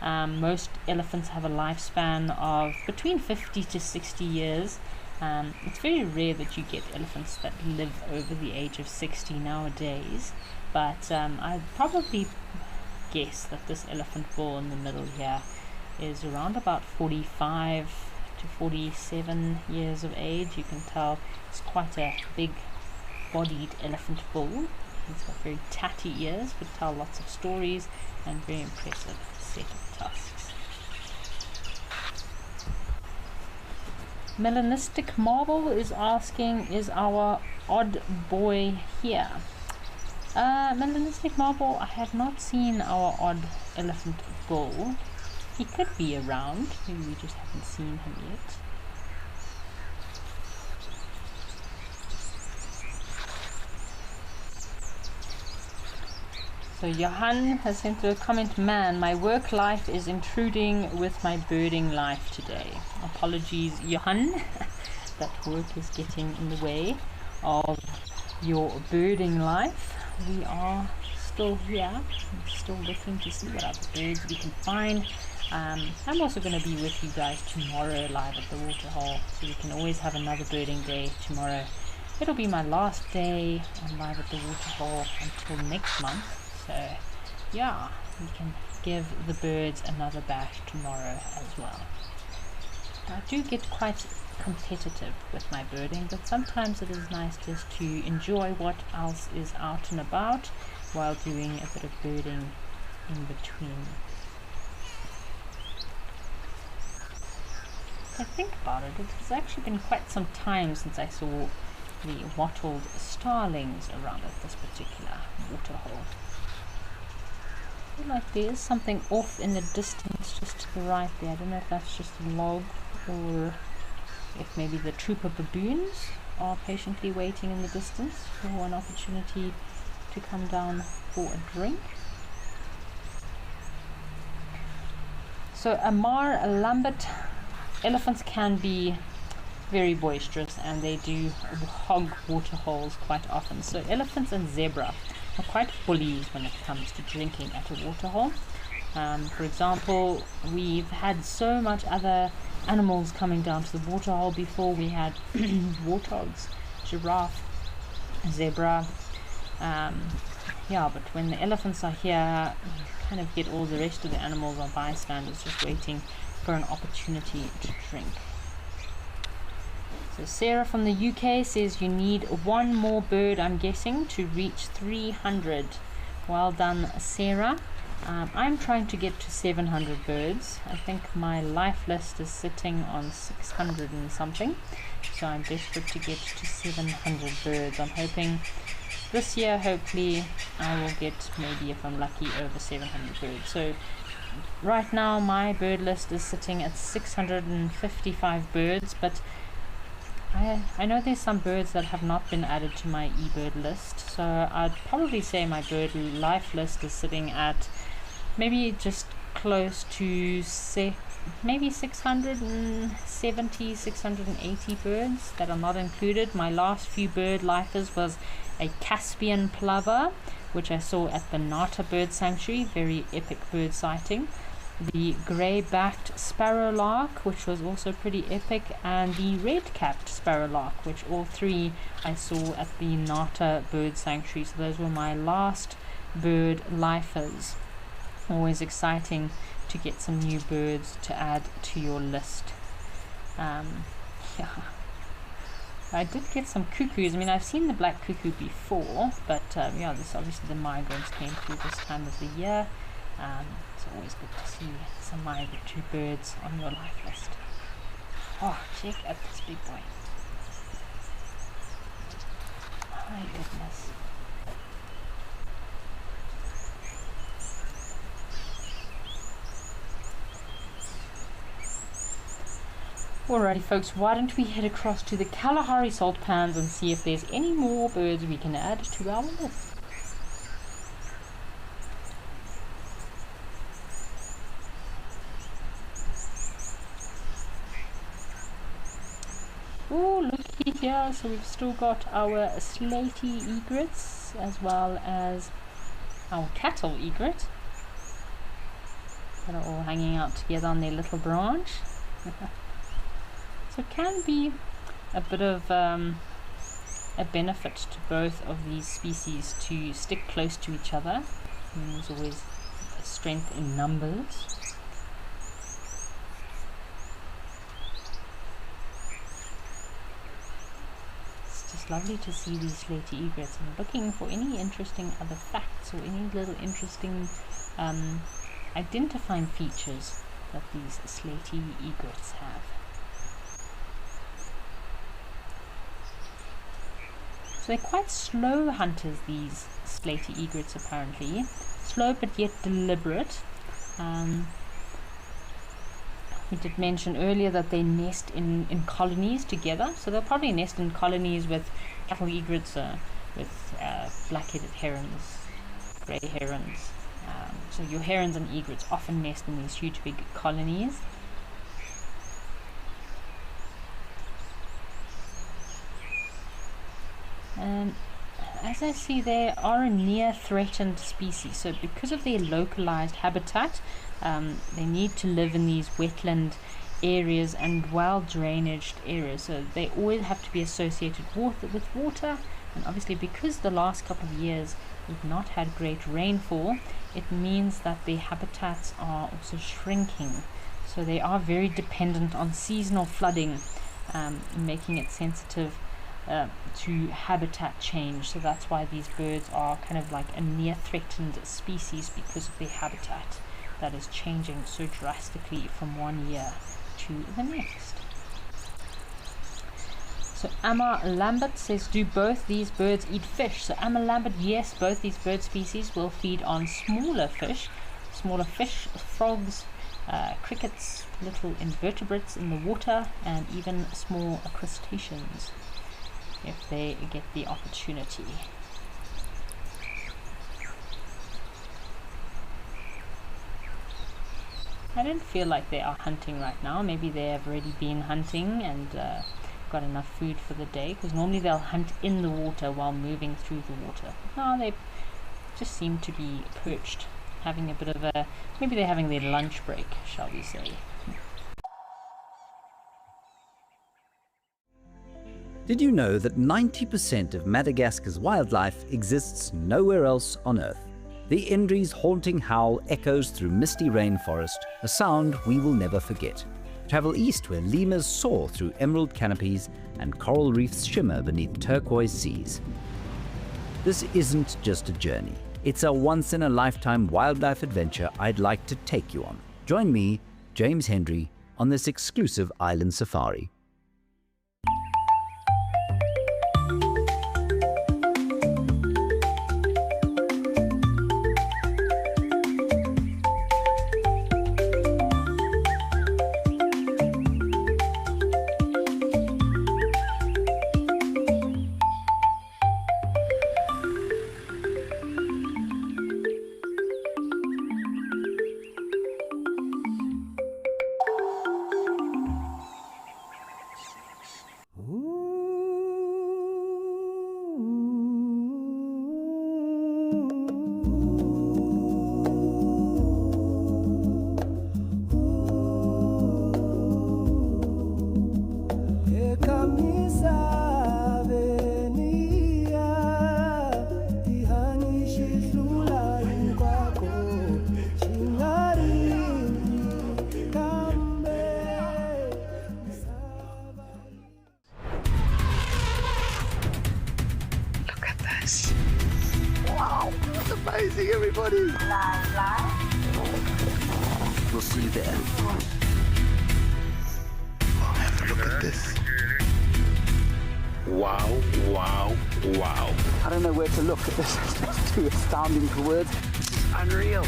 Speaker 1: Most elephants have a lifespan of between 50 to 60 years. It's very rare that you get elephants that live over the age of 60 nowadays, but I'd probably guess that this elephant bull in the middle here is around about 45 to 47 years of age. You can tell it's quite a big bodied elephant bull. He's got very tatty ears, could tell lots of stories, and very impressive set of tusks. Melanistic Marble is asking, is our odd boy here? Melanistic Marble, I have not seen our odd elephant bull. He could be around, maybe we just haven't seen him yet. So Johan has sent a comment, man, my work life is intruding with my birding life today. Apologies, Johan, that work is getting in the way of your birding life. We are still here, still looking to see what other birds we can find. I'm also going to be with you guys tomorrow live at the waterhole, so we can always have another birding day tomorrow. It'll be my last day live at the waterhole until next month. So yeah, we can give the birds another bash tomorrow as well. I do get quite competitive with my birding, but sometimes it is nice just to enjoy what else is out and about while doing a bit of birding in between. If I think about it, it has actually been quite some time since I saw the wattled starlings around at this particular waterhole. I feel like there is something off in the distance just to the right there. I don't know if that's just a log or if maybe the troop of baboons are patiently waiting in the distance for an opportunity to come down for a drink. So Amar Lambert, elephants can be very boisterous and they do hog water holes quite often. So elephants and zebra are quite bullies when it comes to drinking at a waterhole. For example, we've had so much other animals coming down to the waterhole before. We had warthogs, giraffe, zebra. Yeah, but when the elephants are here, you kind of get all the rest of the animals are bystanders just waiting for an opportunity to drink. So Sarah from the UK says you need one more bird, I'm guessing, to reach 300. Well done, Sarah. I'm trying to get to 700 birds. I think my life list is sitting on 600 and something, so I'm desperate to get to 700 birds. I'm hoping this year, hopefully, I will get, maybe if I'm lucky, over 700 birds. So right now my bird list is sitting at 655 birds, but I know there's some birds that have not been added to my eBird list, so I'd probably say my bird life list is sitting at maybe just close to maybe 670, 680 birds that are not included. My last few bird lifers was a Caspian plover, which I saw at the Nata Bird Sanctuary, very epic bird sighting. The grey-backed sparrowlark, which was also pretty epic, and the red-capped sparrowlark, which all three I saw at the Nata Bird Sanctuary. So those were my last bird lifers. Always exciting to get some new birds to add to your list. Yeah, I did get some cuckoos. I mean, I've seen the black cuckoo before, but yeah, this obviously the migrants came through this time of the year. It's always good to see some migratory birds on your life list. Oh, check out this big boy. My goodness. Alrighty folks, why don't we head across to the Kalahari salt pans and see if there's any more birds we can add to our list. Oh, looky here, so we've still got our slaty egrets as well as our cattle egret that are all hanging out together on their little branch. So it can be a bit of a benefit to both of these species to stick close to each other. And there's always a strength in numbers. It's just lovely to see these slaty egrets, and looking for any interesting other facts or any little interesting identifying features that these slaty egrets have. So they're quite slow hunters, these slaty egrets apparently. Slow but yet deliberate. We did mention earlier that they nest in colonies together. So they'll probably nest in colonies with cattle egrets, with black-headed herons, grey herons. So your herons and egrets often nest in these huge big colonies. And as I see, they are a near threatened species, so because of their localized habitat, they need to live in these wetland areas and well drainaged areas, so they always have to be associated with water. And obviously, because the last couple of years we've not had great rainfall, it means that their habitats are also shrinking, so they are very dependent on seasonal flooding, making it sensitive to habitat change. So that's why these birds are kind of like a near threatened species, because of their habitat that is changing so drastically from one year to the next. So Amma Lambert says, do both these birds eat fish? So Amma Lambert, yes, both these bird species will feed on smaller fish, frogs, crickets, little invertebrates in the water, and even small crustaceans if they get the opportunity. I don't feel like they are hunting right now. Maybe they have already been hunting and got enough food for the day, because normally they'll hunt in the water while moving through the water. Now they just seem to be perched, having a bit of a, maybe they're having their lunch break, shall we say.
Speaker 7: Did you know that 90% of Madagascar's wildlife exists nowhere else on Earth? The Indri's haunting howl echoes through misty rainforest, a sound we will never forget. Travel east where lemurs soar through emerald canopies and coral reefs shimmer beneath turquoise seas. This isn't just a journey. It's a once-in-a-lifetime wildlife adventure I'd like to take you on. Join me, James Hendry, on this exclusive island safari.
Speaker 3: Amazing, everybody! We'll see you there. Oh, have a look at this.
Speaker 4: Wow, wow, wow.
Speaker 3: I don't know where to look. This is too astounding for words.
Speaker 8: Unreal.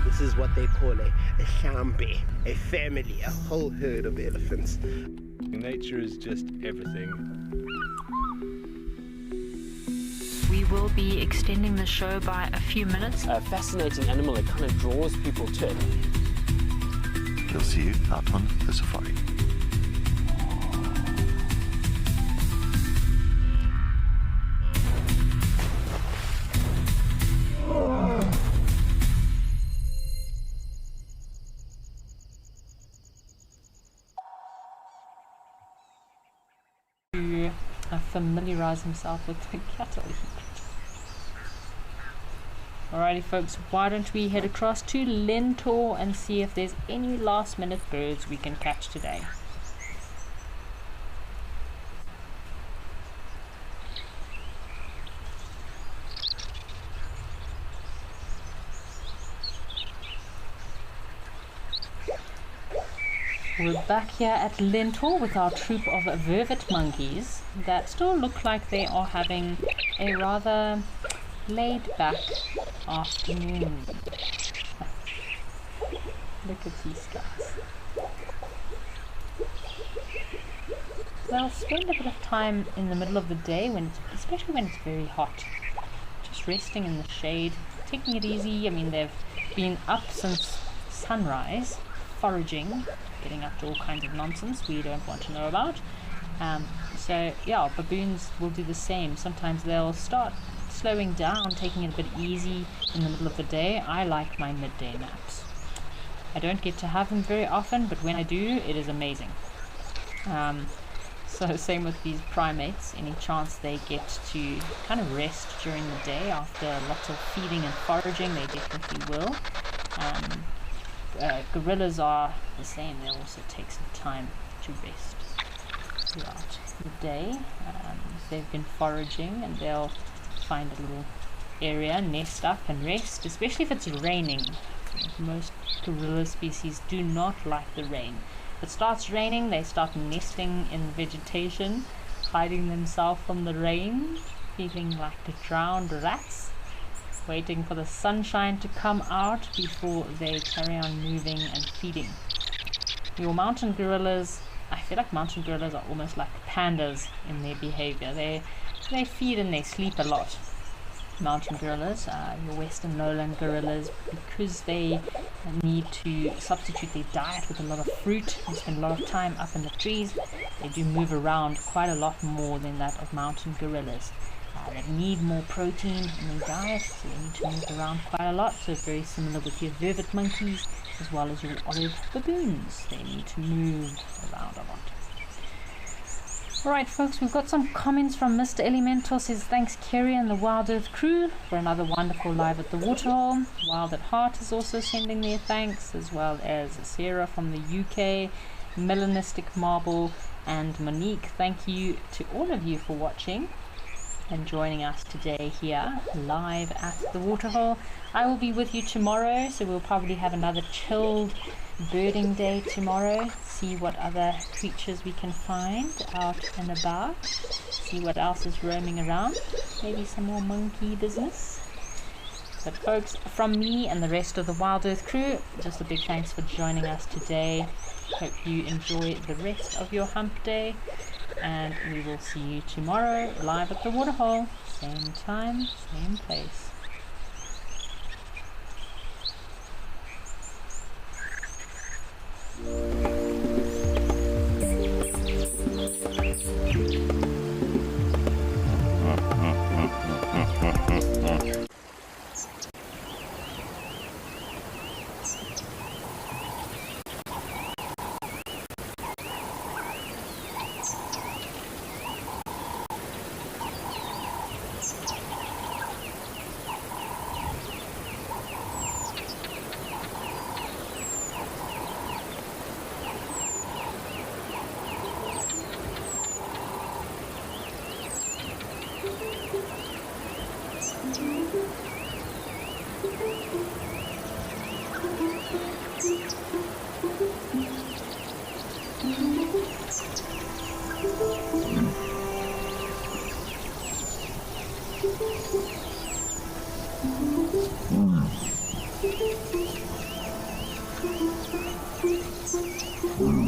Speaker 8: This is what they call a a shambe, a family, a whole herd of elephants.
Speaker 4: Nature is just everything.
Speaker 1: We will be extending the show by a few minutes.
Speaker 5: A fascinating animal that kind of draws people to it.
Speaker 6: We'll see you out on the safari.
Speaker 1: To familiarize himself with the cattle heat. Alrighty folks, why don't we head across to Lentor and see if there's any last minute birds we can catch today. We're back here at Lentor with our troop of vervet monkeys that still look like they are having a rather laid back afternoon. Look at these guys. They'll spend a bit of time in the middle of the day, especially when it's very hot, just resting in the shade, taking it easy. I mean, they've been up since sunrise, foraging, getting up to all kinds of nonsense we don't want to know about. So yeah, baboons will do the same. Sometimes they'll start slowing down, taking it a bit easy in the middle of the day. I like my midday naps. I don't get to have them very often, but when I do, it is amazing. So same with these primates. Any chance they get to kind of rest during the day after lots of feeding and foraging, they definitely will. Gorillas are the same. They'll also take some time to rest throughout the day. They've been foraging and they'll find a little area, nest up and rest, especially if it's raining. Most gorilla species do not like the rain. If it starts raining, they start nesting in the vegetation, hiding themselves from the rain, feeling like drowned rats, waiting for the sunshine to come out before they carry on moving and feeding. Your mountain gorillas, I feel like mountain gorillas are almost like pandas in their behavior. They feed and they sleep a lot. Mountain gorillas, your western lowland gorillas, because they need to substitute their diet with a lot of fruit and spend a lot of time up in the trees, they do move around quite a lot more than that of mountain gorillas. They need more protein in their diet, so they need to move around quite a lot. So very similar with your vervet monkeys as well as your olive baboons. They need to move around a lot. Alright folks, we've got some comments from Mr. Elemental. Says thanks Kerry and the Wild Earth crew for another wonderful live at the waterhole. Wild at Heart is also sending their thanks, as well as Sarah from the UK, Melanistic Marble and Monique. Thank you to all of you for watching and joining us today here live at the waterhole. I will be with you tomorrow, so we'll probably have another chilled birding day tomorrow, see what other creatures we can find out and about, see what else is roaming around, maybe some more monkey business. But folks, from me and the rest of the Wild Earth crew, just a big thanks for joining us today. Hope you enjoy the rest of your hump day, and we will see you tomorrow live at the waterhole, same time, same place. Yes.